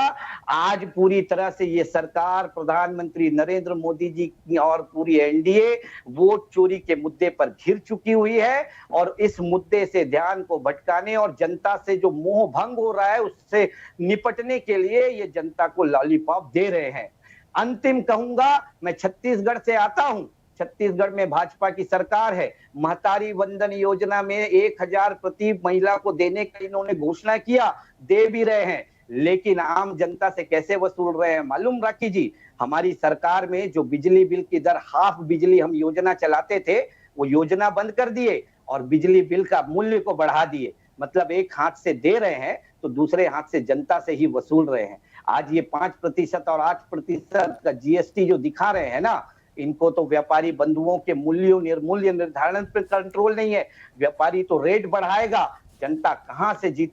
आज पूरी तरह से ये सरकार, प्रधानमंत्री नरेंद्र मोदी जी और पूरी एनडीए वोट चोरी के मुद्दे पर घिर चुकी हुई है और इस मुद्दे से ध्यान को भटकाने और जनता से जो मोह भंग हो रहा है उससे निपटने के लिए ये जनता को लॉलीपॉप दे रहे हैं। अंतिम कहूंगा, मैं छत्तीसगढ़ से आता हूं। छत्तीसगढ़ में भाजपा की सरकार है। महतारी वंदन योजना में 1,000 प्रति महिला को देने का इन्होंने घोषणा किया, दे भी रहे हैं, लेकिन आम जनता से कैसे वसूल रहे हैं मालूम राखी जी? हमारी सरकार में जो बिजली बिल की दर हाफ बिजली हम योजना चलाते थे वो योजना बंद कर दिए और बिजली बिल का मूल्य को बढ़ा दिए। मतलब एक हाथ से दे रहे हैं तो दूसरे हाथ से जनता से ही वसूल रहे हैं। आज ये 5% और 8% का जीएसटी जो दिखा रहे हैं ना, इनको तो व्यापारी बंधुओं के मूल्य निर्धारण पर कंट्रोल नहीं है। व्यापारी तो रेट बढ़ाएगा, जनता कहां से जीत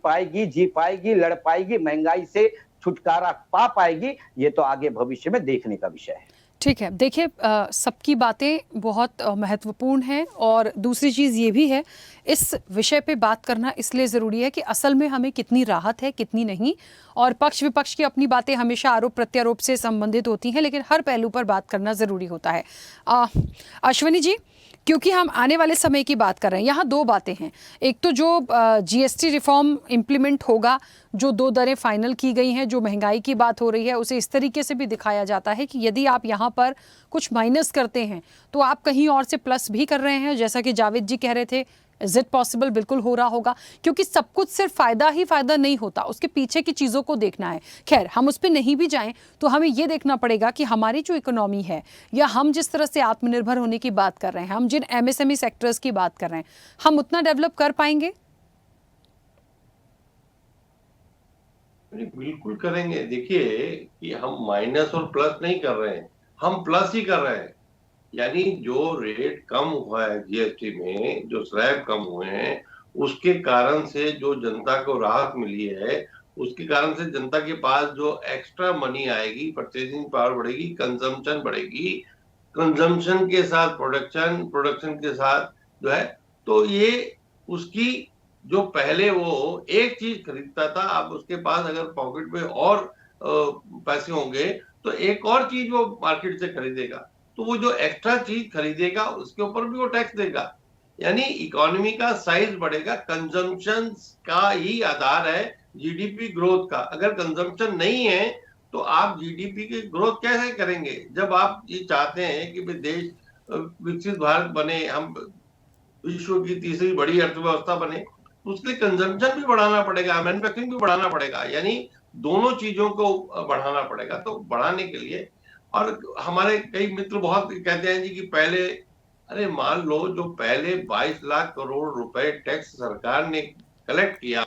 पाएगी, जी पाएगी, लड़ पाएगी, महंगाई से छुटकारा पा पाएगी? ये तो आगे भविष्य में देखने का विषय है। ठीक है, देखिए सबकी बातें बहुत महत्वपूर्ण हैं और दूसरी चीज़ ये भी है, इस विषय पे बात करना इसलिए ज़रूरी है कि असल में हमें कितनी राहत है कितनी नहीं, और पक्ष विपक्ष की अपनी बातें हमेशा आरोप प्रत्यारोप से संबंधित होती हैं, लेकिन हर पहलू पर बात करना ज़रूरी होता है। अश्विनी जी, क्योंकि हम आने वाले समय की बात कर रहे हैं, यहाँ दो बातें हैं। एक तो जो जीएसटी रिफॉर्म इम्प्लीमेंट होगा, जो 2 दरें फाइनल की गई हैं, जो महंगाई की बात हो रही है, उसे इस तरीके से भी दिखाया जाता है कि यदि आप यहाँ पर कुछ माइनस करते हैं तो आप कहीं और से प्लस भी कर रहे हैं, जैसा कि जावेद जी कह रहे थे। Is it possible? बिल्कुल हो रहा होगा, क्योंकि सब कुछ सिर्फ फायदा ही फायदा नहीं होता, उसके पीछे की चीज़ों को देखना है। खैर, हम उस पर नहीं भी जाएं तो हमें ये देखना पड़ेगा कि हमारी जो इकोनॉमी है, या हम जिस तरह से आत्मनिर्भर होने की बात कर रहे हैं, हम जिन एमएसएमई सेक्टर्स की बात कर रहे हैं, हम उतना डेवलप कर पाएंगे? बिल्कुल करेंगे। देखिए कि हम माइनस और प्लस नहीं कर रहे हैं, हम प्लस ही कर रहे हैं। यानी जो रेट कम हुआ है जीएसटी में, जो स्लैब कम हुए हैं, उसके कारण से जो जनता को राहत मिली है, उसके कारण से जनता के पास जो एक्स्ट्रा मनी आएगी, परचेजिंग पावर बढ़ेगी, कंजम्पशन बढ़ेगी, कंजम्पशन के साथ प्रोडक्शन, प्रोडक्शन के साथ जो है, तो ये उसकी जो पहले वो एक चीज खरीदता था, अब उसके पास अगर पॉकेट में और पैसे होंगे तो एक और चीज वो मार्केट से खरीदेगा, तो वो जो एक्स्ट्रा चीज खरीदेगा उसके ऊपर भी वो टैक्स देगा। यानी इकोनॉमी का साइज बढ़ेगा, कंजम्पशन का ही आधार है जीडीपी ग्रोथ का। अगर कंजम्पशन नहीं है तो आप जीडीपी की ग्रोथ कैसे करेंगे? जब आप ये चाहते हैं कि देश विकसित भारत बने, हम विश्व की तीसरी बड़ी अर्थव्यवस्था बने, उसके लिए कंजम्पशन भी बढ़ाना पड़ेगा, मैन्युफैक्चरिंग भी बढ़ाना पड़ेगा, यानी दोनों चीजों को बढ़ाना पड़ेगा। तो बढ़ाने के लिए, और हमारे कई मित्र बहुत कहते हैं जी कि पहले, अरे मान लो जो पहले 22 लाख करोड़ रुपए टैक्स सरकार ने कलेक्ट किया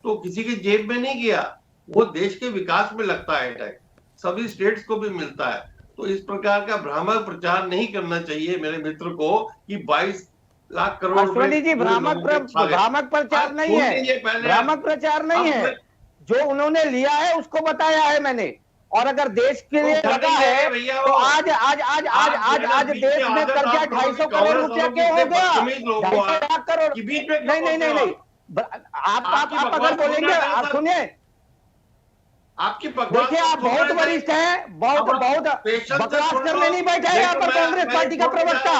तो किसी की जेब में नहीं गया, वो देश के विकास में लगता है टैक्स, सभी स्टेट्स को भी मिलता है। तो इस प्रकार का भ्रामक प्रचार नहीं करना चाहिए मेरे मित्र को कि 22 लाख करोड़ अश्विनी जी, भ्रामक प्रचार नहीं है, भ्रामक प्रचार नहीं है। जो उन्होंने लिया है उसको बताया है मैंने, और अगर देश के लिए लगा है तो आज देश में कर्जा 250 करोड़ रुपया क्यों हो गया? 250 लाख करोड़। नहीं, आप अगर बोलेंगे, आप सुनिए, आपकी देखिए आप बहुत वरिष्ठ हैं, बहुत बकवास करने नहीं बैठे हैं यहाँ पर कांग्रेस पार्टी का प्रवक्ता।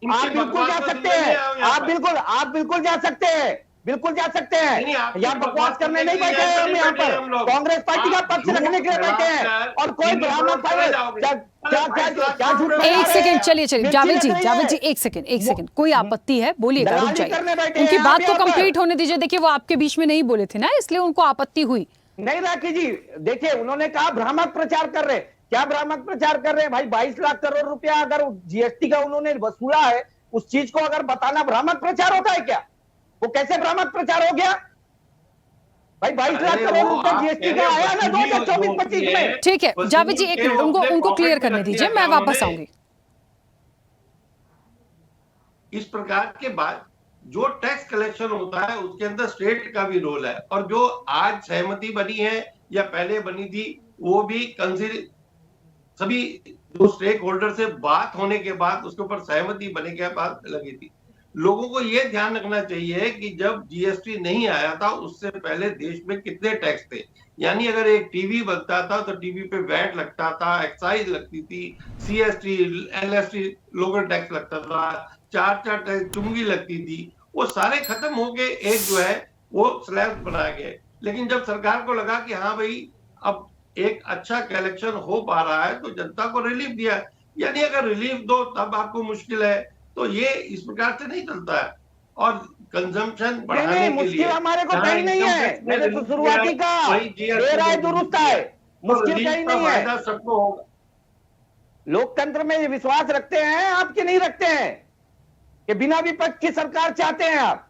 आप बिल्कुल जा सकते हैं, आप बिल्कुल जा सकते हैं, बिल्कुल जा सकते हैं। यहाँ बकवास करने नहीं बैठे हैं हम यहाँ पर, कांग्रेस पार्टी का पक्ष रखने के लिए बैठे हैं। और कोई भ्रामक क्या झूठ। एक सेकंड, चलिए जावेद जी एक सेकंड, कोई आपत्ति है बोलिएगा, रुक जाइए, उनकी बात तो कंप्लीट होने दीजिए। देखिए वो आपके बीच में नहीं बोले थे ना, इसलिए उनको आपत्ति हुई। नहीं राखी जी, देखिए उन्होंने कहा भ्रामक प्रचार कर रहे। क्या भ्रामक प्रचार कर रहे हैं भाई? 22 लाख करोड़ रुपया अगर जीएसटी का उन्होंने वसूला है, उस चीज को अगर बताना भ्रामक प्रचार होता है क्या? वो कैसे भ्रामक प्रचार हो गया भाई? 22 लाख करोड़ रुपया जीएसटी का आया ना 2024-25 में। ठीक है जावेद जी, एक मिनट उनको क्लियर करने दीजिए, मैं वापस आऊंगी। इस प्रकार के बाद जो टैक्स कलेक्शन होता है उसके अंदर स्टेट का भी रोल है, और जो आज सहमति बनी है या पहले बनी थी, वो भी कंसिडर सभी जो स्टेक होल्डर से बात होने के बाद उसके ऊपर सहमति बने के बाद लगी थी। लोगों को यह ध्यान रखना चाहिए कि जब जीएसटी नहीं आया था उससे पहले देश में कितने टैक्स थे। यानी अगर एक टीवी बनता था तो टीवी पे वैट लगता था, एक्साइज लगती थी, सीएसटी, एलएसटी लोकल टैक्स लगता था, 4 टैक्स चुंगी लगती थी, वो सारे खत्म हो गए, एक जो है वो स्लैब बनाया गया। लेकिन जब सरकार को लगा कि हाँ भाई अब एक अच्छा कलेक्शन हो पा रहा है तो जनता को रिलीफ दिया। यानी अगर रिलीफ दो तब आपको मुश्किल है, तो ये इस प्रकार से नहीं चलता है। और कंजम्पशन बढ़ाने के मुश्किल लिए हमारे को कहीं नहीं है, मैंने तो शुरुआती का मेरा है दुरुस्त है, मुश्किल कहीं नहीं है। सबको होगा। लोकतंत्र में विश्वास रखते हैं आपके नहीं रखते हैं कि बिना विपक्ष की सरकार चाहते हैं आप?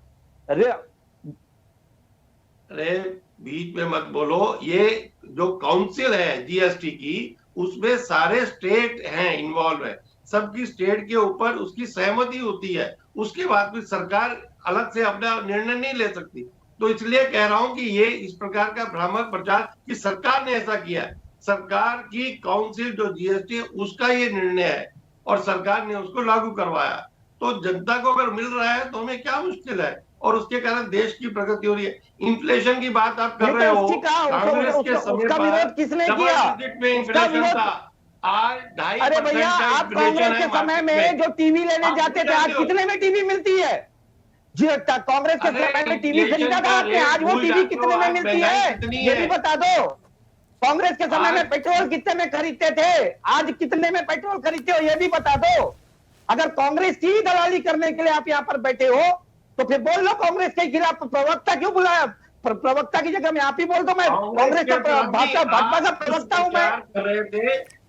अरे बीच में मत बोलो, ये जो काउंसिल है जीएसटी की उसमें सारे स्टेट हैं इन्वॉल्व है, सबकी स्टेट के ऊपर उसकी सहमति होती है, उसके बाद भी सरकार अलग से अपना निर्णय नहीं ले सकती। तो इसलिए कह रहा हूं कि ये इस प्रकार का भ्रामक प्रचार कि सरकार ने ऐसा किया है, सरकार की काउंसिल जो जीएसटी है उसका ये निर्णय है और सरकार ने उसको लागू करवाया। तो जनता को अगर मिल रहा है तो हमें क्या मुश्किल है, और उसके कारण देश की प्रगति हो रही है। इन्फ्लेशन की बात आप कर रहे हो, कांग्रेस के समय उसका विरोध किसने किया? में इन्फ्लेशन था, आज 2.5% अरे भैया, आप कांग्रेस के समय में जो टीवी लेने जाते थे, आज कितने में टीवी मिलती है? जी, कांग्रेस के समय में टीवी खरीदा था आपने, आज वो टीवी कितने में मिलती है ये भी बता दो। कांग्रेस के समय में पेट्रोल कितने में खरीदते थे, आज कितने में पेट्रोल खरीदते हो ये भी बता दो। अगर कांग्रेस की दलाली करने के लिए आप यहाँ पर बैठे हो तो फिर बोल लो कांग्रेस के खिलाफ। प्रवक्ता क्यों बुलाया? प्रवक्ता की जगह मैं आप ही बोल दो, मैं कांग्रेस का भाजपा का प्रवक्ता हूं मैं। कर रहे थे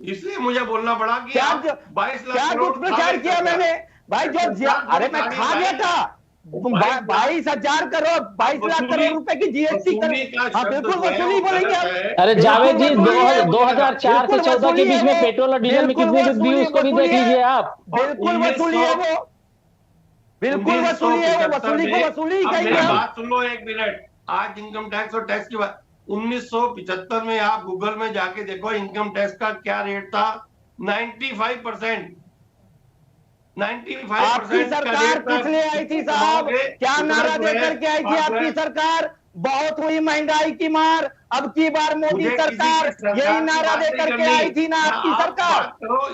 इसलिए मुझे बोलना पड़ा कि क्या 22 लाख क्या दुष्प्रचार किया मैंने भाई? जो अरे मैं खा गया था 22,000 करोड़ 22 लाख करोड़ रुपए की जीएसटी बिल्कुल वसूली बोलेंगे आप। अरे जावेद जी, 2004 से 14 के बीच में पेट्रोल और डीजल में कितनी वृद्धि हुई उसको भी देख लीजिए आप। बिल्कुल वसूली है वो, बिल्कुल वसूली है वो, वसूली को वसूली कहेंगे हम। बात सुन लो एक मिनट। आज इनकम टैक्स और टैक्स की बात, 1975 में आप गूगल में जाके देखो इनकम टैक्स का क्या रेट था, 95%। 95% आपकी सरकार किस लिए आई थी साहब? क्या नारा देकर के आई थी आपकी सरकार? बहुत हुई महंगाई की मार, अब की बार मोदी सरकार यही नारा देकर के आई थी ना आपकी सरकार?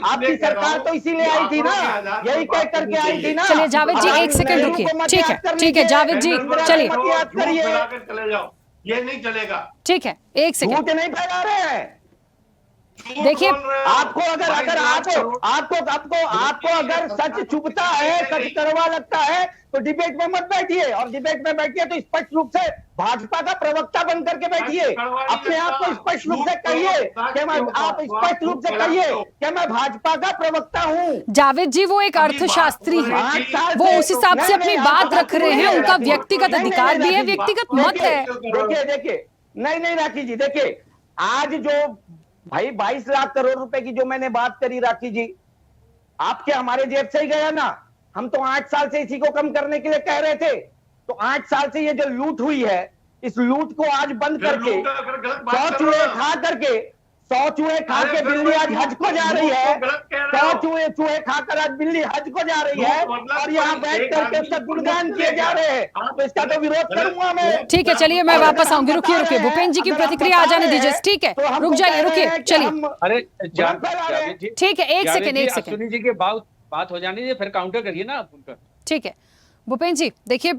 आपकी सरकार तो इसीलिए आई थी ना, यही कह करके आई थी ना। चलिए जावेद जी, एक सेकंड रुकिए। ठीक है जावेद जी, चलिए चले जाओ, ये नहीं चलेगा। ठीक है, एक सेकंड। झूठ नहीं फैला रहे हैं। देखिए, आपको अगर सच चुभता है, सच कड़वा लगता है तो डिबेट में मत बैठिए, और डिबेट में बैठिए तो स्पष्ट रूप से भाजपा का प्रवक्ता बन करके बैठिए। अपने आप को स्पष्ट रूप से कहिए कि आप स्पष्ट रूप से कहिए कि मैं भाजपा का प्रवक्ता हूँ। जावेद जी वो एक अर्थशास्त्री है, वो उस हिसाब से अपनी बात रख रहे हैं, उनका व्यक्तिगत अधिकार भी है, व्यक्तिगत मत है। देखिए नहीं राखी जी, देखिए आज जो भाई 22 लाख करोड़ रुपए की जो मैंने बात करी राखी जी, आपके हमारे जेब से ही गया ना। हम तो 8 साल से इसी को कम करने के लिए कह रहे थे। तो 8 साल से ये जो लूट हुई है, इस लूट को आज बंद करके 100 चूहे खा के बिल्ली आज हज को जा रही है। 100 चूहे खाकर आज बिल्ली हज को जा रही है और यहाँ बैठ करके उसका गुणगान किए जा रहे हैं, तो इसका तो विरोध करूंगा मैं। ठीक है, चलिए मैं वापस आऊंगी। रुकिए भूपेंद्र जी की प्रतिक्रिया आ जाने दीजिए। ठीक है, रुक जाइए, रुकिए, चलिए। अरे ठीक है, एक सेकंड। सुनी जी के बात हो जाने दीजिए, फिर काउंटर करिए ना आप उनका। ठीक है भूपेंद्र जी, देखिए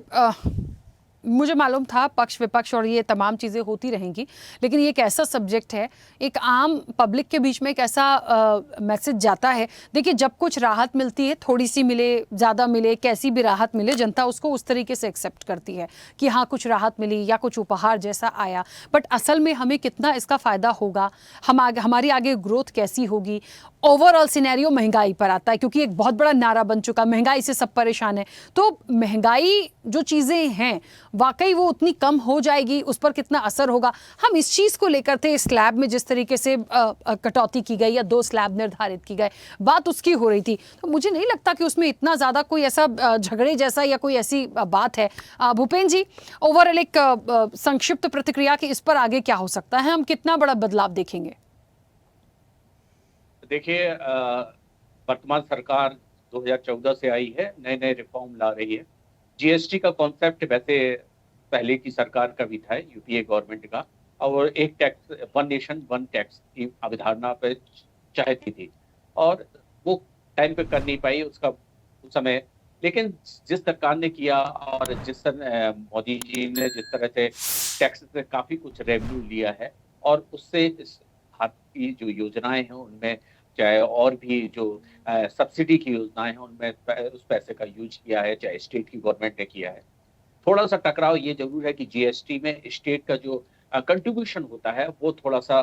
मुझे मालूम था पक्ष विपक्ष और ये तमाम चीज़ें होती रहेंगी, लेकिन ये एक ऐसा सब्जेक्ट है, एक आम पब्लिक के बीच में एक ऐसा मैसेज जाता है। देखिए, जब कुछ राहत मिलती है, थोड़ी सी मिले, ज़्यादा मिले, कैसी भी राहत मिले, जनता उसको उस तरीके से एक्सेप्ट करती है कि हाँ कुछ राहत मिली या कुछ उपहार जैसा आया। बट असल में हमें कितना इसका फ़ायदा होगा, हमारी आगे ग्रोथ कैसी होगी, ओवरऑल सिनेरियो महंगाई पर आता है, क्योंकि एक बहुत बड़ा नारा बन चुका, महंगाई से सब परेशान है। तो महंगाई जो चीज़ें हैं वाकई वो उतनी कम हो जाएगी, उस पर कितना असर होगा। हम इस चीज़ को लेकर थे, स्लैब में जिस तरीके से कटौती की गई या 2 स्लैब निर्धारित की गए, बात उसकी हो रही थी। तो मुझे नहीं लगता कि उसमें इतना ज़्यादा कोई ऐसा झगड़े जैसा या कोई ऐसी बात है। भूपेंद्र जी, ओवरऑल एक संक्षिप्त प्रतिक्रिया कि इस पर आगे क्या हो सकता है, हम कितना बड़ा बदलाव देखेंगे? देखिए, वर्तमान सरकार 2014 से आई है, नए रिफॉर्म ला रही है। जीएसटी का कॉन्सेप्ट वैसे पहले की सरकार का भी था, यूपीए गवर्नमेंट का, और एक टैक्स, 1 नेशन 1 टैक्स की अवधारणा पे चाहती थी, और वो टाइम पे कर नहीं पाई उसका उस समय। लेकिन जिस सरकार ने किया और मोदी जी ने जिस तरह से टैक्स से काफी कुछ रेवेन्यू लिया है, और उससे इस भारत की जो योजनाएं हैं उनमें, चाहे और भी जो सब्सिडी की योजनाएं हैं उनमें उस पैसे का यूज किया है, चाहे स्टेट की गवर्नमेंट ने किया है। थोड़ा सा टकराव ये जरूर है कि जीएसटी में स्टेट का जो कंट्रीब्यूशन होता है वो थोड़ा सा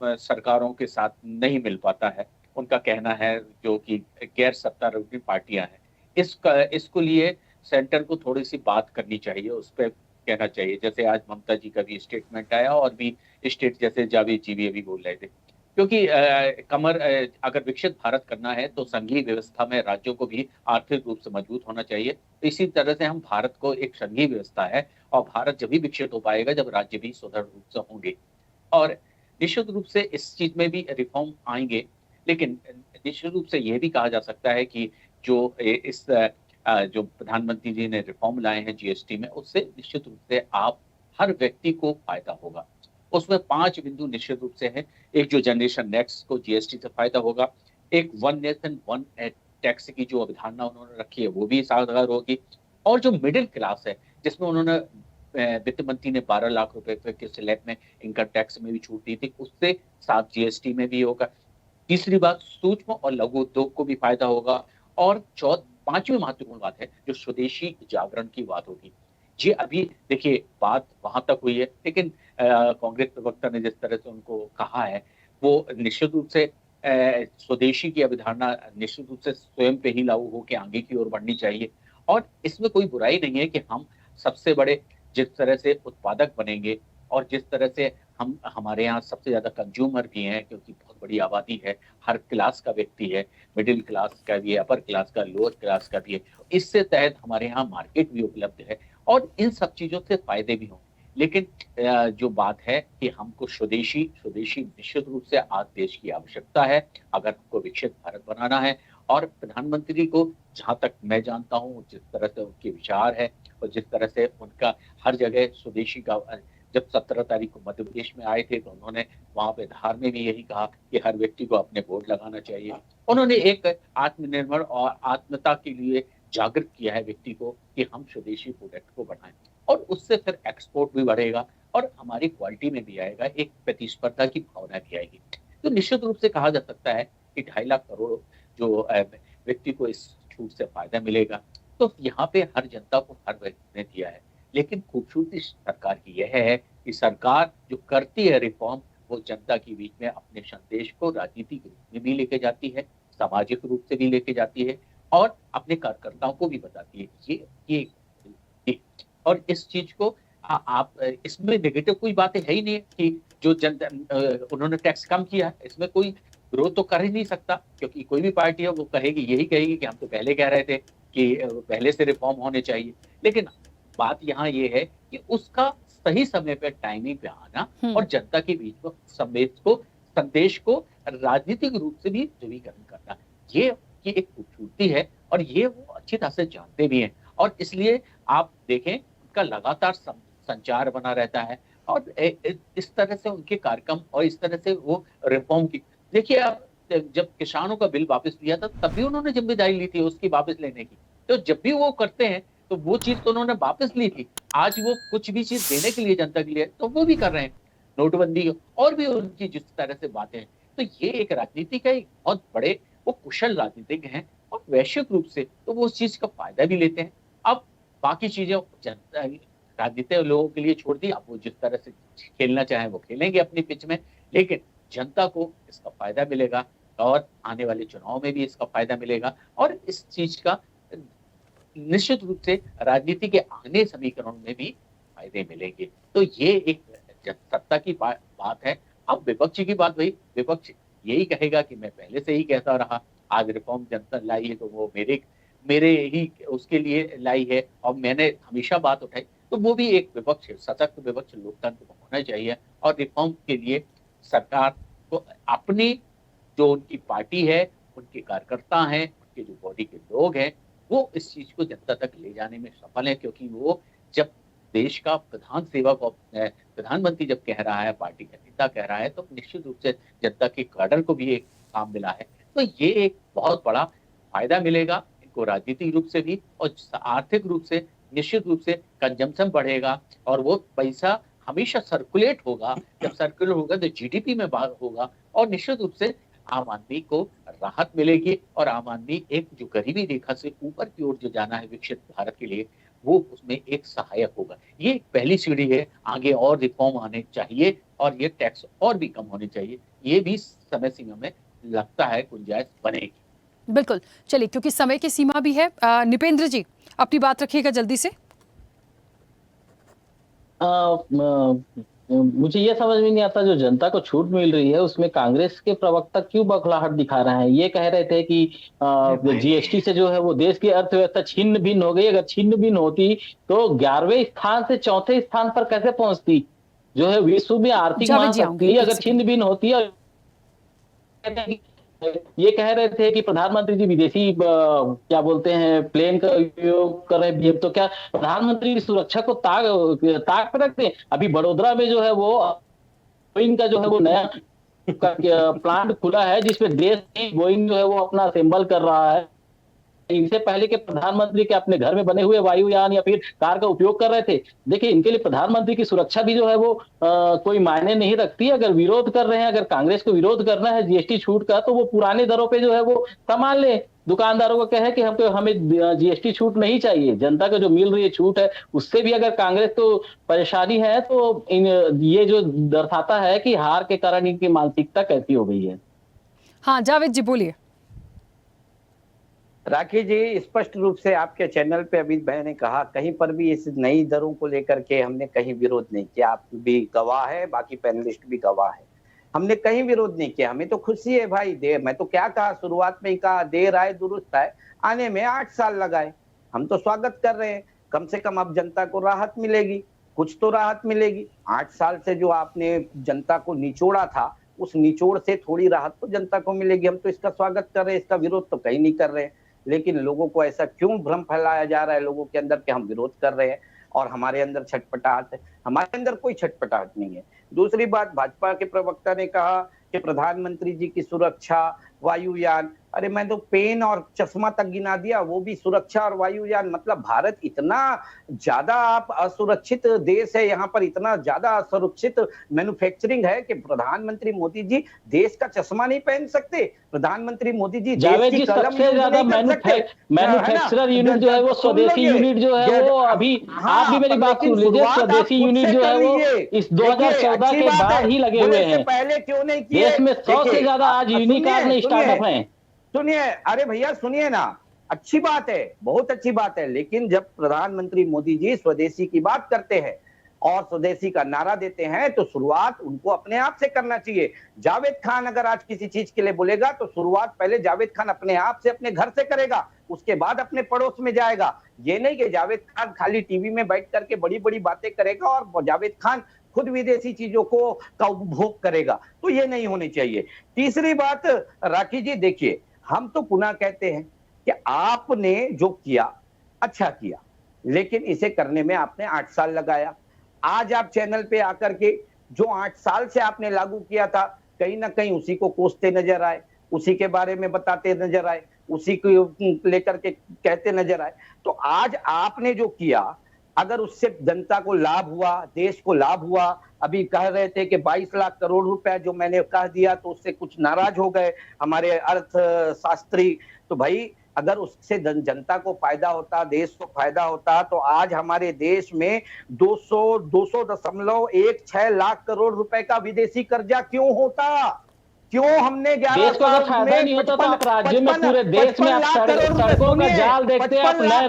सरकारों के साथ नहीं मिल पाता है। उनका कहना है जो कि गैर सत्तारूढ़ पार्टियां हैं, इसको लिए सेंटर को थोड़ी सी बात करनी चाहिए, उस पर कहना चाहिए। जैसे आज ममता जी का भी स्टेटमेंट आया, और भी स्टेट जैसे जावेद जी भी अभी बोल रहे थे, क्योंकि अगर विकसित भारत करना है तो संघीय व्यवस्था में राज्यों को भी आर्थिक रूप से मजबूत होना चाहिए। इसी तरह से हम भारत को एक संघीय व्यवस्था है, और भारत जब भी विकसित हो पाएगा जब राज्य भी सुदृढ़ रूप से होंगे। और निश्चित रूप से इस चीज में भी रिफॉर्म आएंगे, लेकिन निश्चित रूप से यह भी कहा जा सकता है कि जो जो प्रधानमंत्री जी ने रिफॉर्म लाए हैं जीएसटी में, उससे निश्चित रूप से आप हर व्यक्ति को फायदा होगा। उसमें 5 बिंदु निश्चित रूप से है। एक जो जनरेशन नेक्स्ट को जीएसटी से फायदा होगा, एक वन नेशन वन टैक्स की जो अवधारणा उन्होंने रखी है वो भी साकार होगी, और जो मिडिल क्लास है जिसमें उन्होंने वित्त मंत्री ने 12 लाख रुपए के स्लैब में इनकम टैक्स में भी छूट दी थी, उससे साथ जीएसटी में भी होगा। तीसरी बात, सूक्ष्म और लघु उद्योग को भी फायदा होगा, और पांचवी महत्वपूर्ण बात है जो स्वदेशी जागरण की बात होगी। जी अभी देखिए बात वहां तक हुई है, लेकिन कांग्रेस प्रवक्ता ने जिस तरह से उनको कहा है वो निश्चित रूप से स्वदेशी की अवधारणा निश्चित रूप से स्वयं पे ही लागू होकर आगे की ओर बढ़नी चाहिए। और इसमें कोई बुराई नहीं है कि हम सबसे बड़े जिस तरह से उत्पादक बनेंगे, और जिस तरह से हमारे यहाँ सबसे ज्यादा कंज्यूमर भी हैं, क्योंकि बहुत बड़ी आबादी है, हर क्लास का व्यक्ति है, मिडिल क्लास का भी है, अपर क्लास का, लोअर क्लास का भी है, इससे तहत हमारे यहाँ मार्केट भी उपलब्ध है और इन सब चीजों से फायदे भी हों। लेकिन जो बात है कि हमको स्वदेशी निश्चित रूप से आज देश की आवश्यकता है अगर हमको विकसित भारत बनाना है। और प्रधानमंत्री को जहां तक मैं जानता हूं, जिस तरह से उनके विचार है और जिस तरह से उनका हर जगह स्वदेशी का, जब 17 तारीख को मध्य प्रदेश में आए थे तो उन्होंने वहां पे धार में भी यही कहा कि हर व्यक्ति को अपने वोट लगाना चाहिए। उन्होंने एक आत्मनिर्भर और आत्मता के लिए जागृत किया है व्यक्ति को कि हम स्वदेशी प्रोडक्ट को बढ़ाएं, और उससे फिर एक्सपोर्ट भी बढ़ेगा और हमारी क्वालिटी में भी आएगा, एक प्रतिस्पर्धा की भावना भी आएगी। तो निश्चित रूप से कहा जा सकता है कि 2.5 लाख करोड़ जो व्यक्ति को इस छूट से फायदा मिलेगा। तो यहाँ पे हर जनता को हर व्यक्ति ने दिया है, लेकिन खूबसूरती सरकार की यह है कि सरकार जो करती है रिफॉर्म, वो जनता के बीच में अपने संदेश को राजनीतिक रूप में भी लेके जाती है, सामाजिक रूप से भी लेके जाती है, और अपने कार्यकर्ताओं को भी बताती है। ये और इस चीज को आप इसमें नेगेटिव कोई बातें है ही नहीं कि जो उन्होंने टैक्स कम किया, इसमें कोई विरोध तो कर ही नहीं सकता, क्योंकि कोई भी पार्टी है वो कहेगी कि हम तो पहले कह रहे थे कि पहले से रिफॉर्म होने चाहिए। लेकिन बात यहाँ ये है कि उसका सही समय पे टाइमिंग पे आना और जनता के बीच में संदेश को राजनीतिक रूप से भी ध्रुवीकरण करना, ये एक खूबसूरती है, और ये वो अच्छी तरह से जानते भी हैं। और इसलिए आप देखें उनका लगातार संचार बना रहता है, और इस तरह से उनके कार्यक्रम और इस तरह से वो रिफॉर्म की, देखिए आप जब किसानों का बिल वापस लिया था तब भी उन्होंने जिम्मेदारी ली थी उसकी वापस लेने की। तो जब भी वो करते हैं तो वो चीज तो उन्होंने वापस ली थी, आज वो कुछ भी चीज देने के लिए जनता के लिए तो वो भी कर रहे हैं, नोटबंदी और भी उनकी जिस तरह से बातें हैं। तो ये एक राजनीति का एक बहुत बड़े वो कुशल राजनीतिक हैं, और वैश्विक रूप से तो वो उस चीज का फायदा भी लेते हैं। अब बाकी चीजें जनता राजनीतिक लोगों के लिए छोड़ दी, अब वो जिस तरह से खेलना चाहें वो खेलेंगे अपनी पिच में, लेकिन जनता को इसका फायदा मिलेगा और आने वाले चुनाव में भी इसका फायदा मिलेगा, और इस चीज का निश्चित रूप से राजनीति के आने समीकरणों में भी फायदे मिलेंगे। तो ये एक सत्ता की बात है। अब विपक्ष की बात, वही विपक्ष यही कहेगा कि मैं पहले से ही कहता रहा, आज रिफॉर्म जनता लाई है तो वो मेरे ही उसके लिए लाई है, और मैंने हमेशा बात उठाई। तो वो भी एक विपक्ष, सशक्त विपक्ष लोकतंत्र को होना चाहिए, और रिफॉर्म के लिए सरकार को अपनी जो उनकी पार्टी है, उनके कार्यकर्ता हैं, उनके जो बॉडी के लोग हैं, वो इस चीज को जनता तक ले जाने में सफल है। क्योंकि वो जब देश का प्रधान सेवक और प्रधानमंत्री जब कह रहा है, पार्टी का नेता कह रहा है, तो निश्चित रूप से जनता के कैडर को भी एक काम मिला है। तो ये एक बहुत बड़ा फायदा मिलेगा इनको राजनीतिक रूप से भी, और आर्थिक रूप से निश्चित रूप से कंजम्पशन बढ़ेगा, और वो पैसा हमेशा सर्कुलेट होगा। जब सर्कुलेट होगा तो जीडीपी में होगा, और निश्चित रूप से आम आदमी को राहत मिलेगी, और आम आदमी एक जो गरीबी रेखा से ऊपर की ओर जो जाना है विकसित भारत के लिए, वो उसमें एक सहायक होगा। ये पहली सीढ़ी है, आगे और रिफॉर्म आने चाहिए, और ये टैक्स और भी कम होने चाहिए। ये भी समय सीमा में लगता है गुंजाइश बनेगी। बिल्कुल, चलिए क्योंकि समय की सीमा भी है, निपेंद्र जी अपनी बात रखिएगा जल्दी से। मुझे ये समझ में नहीं आता, जो जनता को छूट मिल रही है उसमें कांग्रेस के प्रवक्ता क्यों बौखलाहट दिखा रहे हैं। ये कह रहे थे कि जीएसटी से जो है वो देश की अर्थव्यवस्था छिन्न भिन्न हो गई, अगर छिन्न भिन्न होती तो 11वें स्थान से 4थे स्थान पर कैसे पहुंचती। जो है विश्व में आर्थिक जावेद जी आऊंगी, महाशक्ति अगर एक छिन्न भिन्न होती है, ये कह रहे थे कि प्रधानमंत्री जी विदेशी क्या बोलते हैं प्लेन का उपयोग कर रहे हैं, तो क्या प्रधानमंत्री की सुरक्षा को ताक पर रखते हैं? अभी बड़ोदरा में जो है वो बोइंग का जो है वो नया प्लांट खुला है, जिसमें देश की बोइंग जो है वो अपना असेंबल कर रहा है। इनसे पहले के प्रधानमंत्री के अपने घर में बने हुए वायुयान या फिर कार का उपयोग कर रहे थे। देखिए, इनके लिए प्रधानमंत्री की सुरक्षा भी जो है वो कोई मायने नहीं रखती। अगर विरोध कर रहे हैं, अगर कांग्रेस को विरोध करना है जीएसटी छूट का, तो वो पुराने दरों पे जो है वो सामान ले, दुकानदारों को कहे कि हमें जीएसटी छूट नहीं चाहिए। जनता को जो मिल रही है छूट है, उससे भी अगर कांग्रेस को परेशानी है, तो ये जो दर्शाता है कि हार के कारण इनकी मानसिकता कैसी हो गई है। हाँ जावेद जी बोलिए। राखी जी, स्पष्ट रूप से आपके चैनल पे अभी मैंने कहा, कहीं पर भी इस नई दरों को लेकर के हमने कहीं विरोध नहीं किया। आप भी गवाह है, बाकी पैनलिस्ट भी गवाह है, हमने कहीं विरोध नहीं किया। हमें तो खुशी है भाई, मैं तो क्या कहा, शुरुआत में ही कहा देर आए दुरुस्त आए, आने में 8 साल लगाए, हम तो स्वागत कर रहे हैं। कम से कम अब जनता को राहत मिलेगी, कुछ तो राहत मिलेगी। 8 साल से जो आपने जनता को निचोड़ा था, उस निचोड़ से थोड़ी राहत तो जनता को मिलेगी। हम तो इसका स्वागत कर रहे हैं, इसका विरोध तो कहीं नहीं कर रहे हैं। लेकिन लोगों को ऐसा क्यों भ्रम फैलाया जा रहा है लोगों के अंदर कि हम विरोध कर रहे हैं और हमारे अंदर छटपटाहट है? हमारे अंदर कोई छटपटाहट नहीं है। दूसरी बात, भाजपा के प्रवक्ता ने कहा कि प्रधानमंत्री जी की सुरक्षा, वायुयान, अरे मैं तो पेन और चश्मा तक गिना दिया, वो भी सुरक्षा और वायुयान। मतलब भारत इतना ज्यादा आप असुरक्षित देश है, यहाँ पर इतना ज्यादा असुरक्षित मैन्युफैक्चरिंग है कि प्रधानमंत्री मोदी जी देश का चश्मा नहीं पहन सकते। प्रधानमंत्री मोदी जी जावेद जी, सबसे ज्यादा मैन्युफैक्चरर यूनिट जो है वो स्वदेशी यूनिट जो है वो अभी, आप भी मेरी बात सुन लीजिए, स्वदेशी यूनिट जो है वो इस 2014 के बाद ही लगे हुए हैं। पहले क्यों नहीं किए? देश में 100 से ज्यादा आज यूनिकॉर्न स्टार्टअप हैं। सुनिए, अरे भैया सुनिए ना, अच्छी बात है, बहुत अच्छी बात है, लेकिन जब प्रधानमंत्री मोदी जी स्वदेशी की बात करते हैं और स्वदेशी का नारा देते हैं, तो शुरुआत उनको अपने आप से करना चाहिए। जावेद खान अगर आज किसी चीज के लिए बोलेगा, तो शुरुआत पहले जावेद खान अपने आप से, अपने घर से करेगा, उसके बाद अपने पड़ोस में जाएगा। ये नहीं कि जावेद खान खाली टीवी में बैठ करके बड़ी बड़ी बातें करेगा और जावेद खान खुद विदेशी चीजों का उपभोग करेगा, तो ये नहीं होनी चाहिए। तीसरी बात, राखी जी देखिए, हम तो पुनः कहते हैं कि आपने जो किया अच्छा किया, लेकिन इसे करने में आपने 8 साल लगाया। आज आप चैनल पे आकर के जो 8 साल से आपने लागू किया था, कहीं ना कहीं उसी को कोसते नजर आए, उसी के बारे में बताते नजर आए, उसी को लेकर के कहते नजर आए। तो आज आपने जो किया, अगर उससे जनता को लाभ हुआ, देश को लाभ हुआ, अभी कह रहे थे कि 22 लाख करोड़ रुपए जो मैंने कह दिया तो उससे कुछ नाराज हो गए हमारे अर्थशास्त्री। तो भाई अगर उससे जनता को फायदा होता, देश को फायदा होता, तो आज हमारे देश में 200.16 लाख करोड़ रुपए का विदेशी कर्जा क्यों होता? क्यों हमने 11 देश को अगर फायदा नहीं होता तो आप राज्य में, पूरे देश में आप सड़कों का जाल देखते हैं, आप नए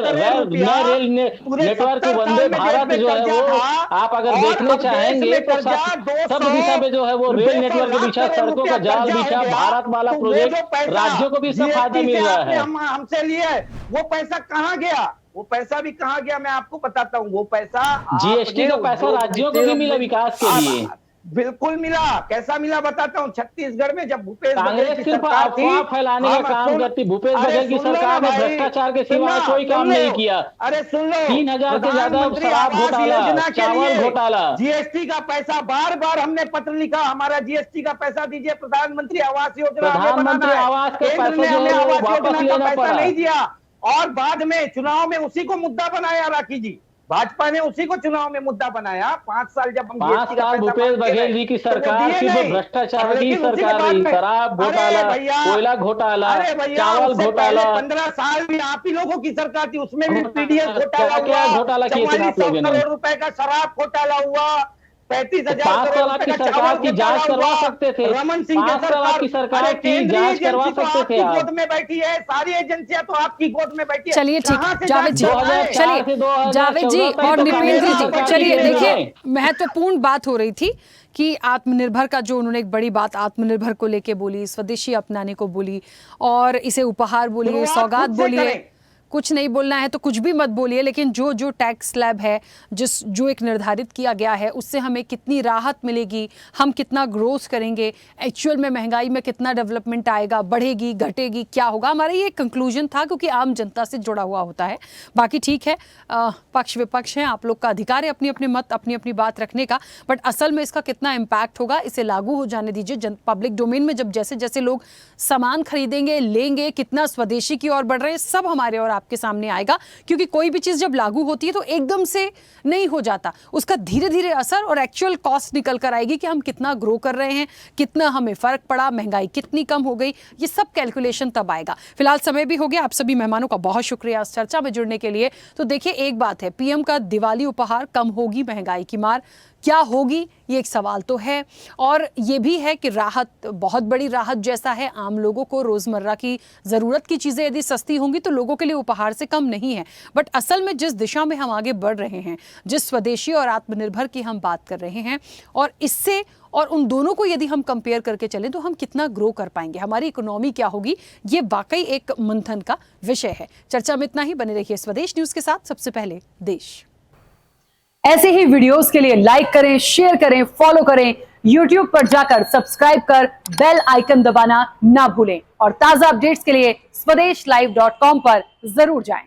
रेल नेटवर्क वंदे भारत जो है वो आप अगर देखने चाहेंगे तो सब दिशा में जो है वो रेल नेटवर्क बिछा, सड़कों का जाल बिछा, भारत वाला प्रोजेक्ट, राज्यों को भी इसका फायदा मिल रहा है। हमसे लिए वो पैसा कहाँ गया? वो पैसा भी कहाँ गया मैं आपको बताता हूँ। वो पैसा जीएसटी का पैसा राज्यों को भी मिला विकास के लिए, बिल्कुल मिला। कैसा मिला बताता हूँ। छत्तीसगढ़ में जब भूपेश कांग्रेस सिर्फ अफवाह फैलाने का काम करती, भूपेश बघेल की सरकार ने भ्रष्टाचार के सिवा कोई काम नहीं किया। अरे सुन लो, 3000 से ज्यादा शराब घोटाला, चावल घोटाला, जीएसटी का पैसा बार बार हमने पत्र लिखा, हमारा जीएसटी का पैसा दीजिए, प्रधानमंत्री आवास योजना, प्रधानमंत्री आवास के पैसे जो है वो वापस लेना पड़ा, नहीं दिया। और बाद में चुनाव में उसी को मुद्दा बनाया राखी जी, भाजपा ने उसी को चुनाव में मुद्दा बनाया। 5 साल जब हम 5 साल भूपेश बघेल जी की सरकार सिर्फ भ्रष्टाचार की सरकार रही, शराब घोटाला, कोयला घोटाला, चावल घोटाला। 15 साल भी आप ही लोगों की सरकार थी, उसमें भी पीडीएस घोटाला, क्या घोटाला किया था आप लोगों ने? करोड़ रुपए का शराब घोटाला हुआ। 35,000 5 साल आपकी सरकार की जांच करवा सकते थे, रमन सिंह 5 साल आपकी सरकार की जांच करवा सकते थे आप। गोद में बैठी है, सारी एजेंसियां तो आपकी गोद में बैठी है। चलिए ठीक, जावेद जी, चलिए जावेद जी और निपेंद्र जी, चलिए देखिए, महत्वपूर्ण बात हो रही थी कि आत्मनिर्भर का जो उन्होंने एक बड़ी बात आत्मनिर्भर को लेके बोली, स्वदेशी अपनाने को बोली और इसे उपहार बोलिए, सौगात बोलिए, कुछ नहीं बोलना है तो कुछ भी मत बोलिए, लेकिन जो जो टैक्स स्लैब है, जो एक निर्धारित किया गया है, उससे हमें कितनी राहत मिलेगी, हम कितना ग्रोथ करेंगे, एक्चुअल में महंगाई में कितना डेवलपमेंट आएगा, बढ़ेगी घटेगी, क्या होगा, हमारा ये कंक्लूजन था, क्योंकि आम जनता से जुड़ा हुआ होता है। बाकी ठीक है, पक्ष विपक्ष है, आप लोग का अधिकार है अपनी अपनी मत, अपनी अपनी बात रखने का, बट असल में इसका कितना इम्पैक्ट होगा इसे लागू हो जाने दीजिए। पब्लिक डोमेन में जब जैसे जैसे लोग सामान खरीदेंगे, लेंगे, कितना स्वदेशी की ओर बढ़ रहे हैं, सब हमारे और आपके सामने आएगा। क्योंकि कोई भी चीज जब लागू होती है तो एकदम से नहीं हो जाता, उसका धीरे धीरे असर और एक्चुअल कॉस्ट निकल कर आएगी कि हम कितना ग्रो कर रहे हैं, कितना हमें फर्क पड़ा, महंगाई कितनी कम हो गई, ये सब कैलकुलेशन तब आएगा। फिलहाल समय भी हो गया, आप सभी मेहमानों का बहुत शुक्रिया इस चर्चा में जुड़ने के लिए। तो देखिए, एक बात है, पीएम का दिवाली उपहार, कम होगी महंगाई की मार, क्या होगी ये एक सवाल तो है, और ये भी है कि राहत, बहुत बड़ी राहत जैसा है, आम लोगों को रोजमर्रा की जरूरत की चीजें यदि सस्ती होंगी तो लोगों के लिए उपहार से कम नहीं है। बट असल में जिस दिशा में हम आगे बढ़ रहे हैं, जिस स्वदेशी और आत्मनिर्भर की हम बात कर रहे हैं, और इससे और उन दोनों को यदि हम कंपेयर करके चलें तो हम कितना ग्रो कर पाएंगे, हमारी इकोनॉमी क्या होगी, ये वाकई एक मंथन का विषय है। चर्चा में इतना ही, बने रहिए स्वदेश न्यूज के साथ। सबसे पहले देश। ऐसे ही वीडियोस के लिए लाइक करें, शेयर करें, फॉलो करें, YouTube पर जाकर सब्सक्राइब कर बेल आइकन दबाना ना भूलें, और ताजा अपडेट्स के लिए swedeshlive.com पर जरूर जाएं।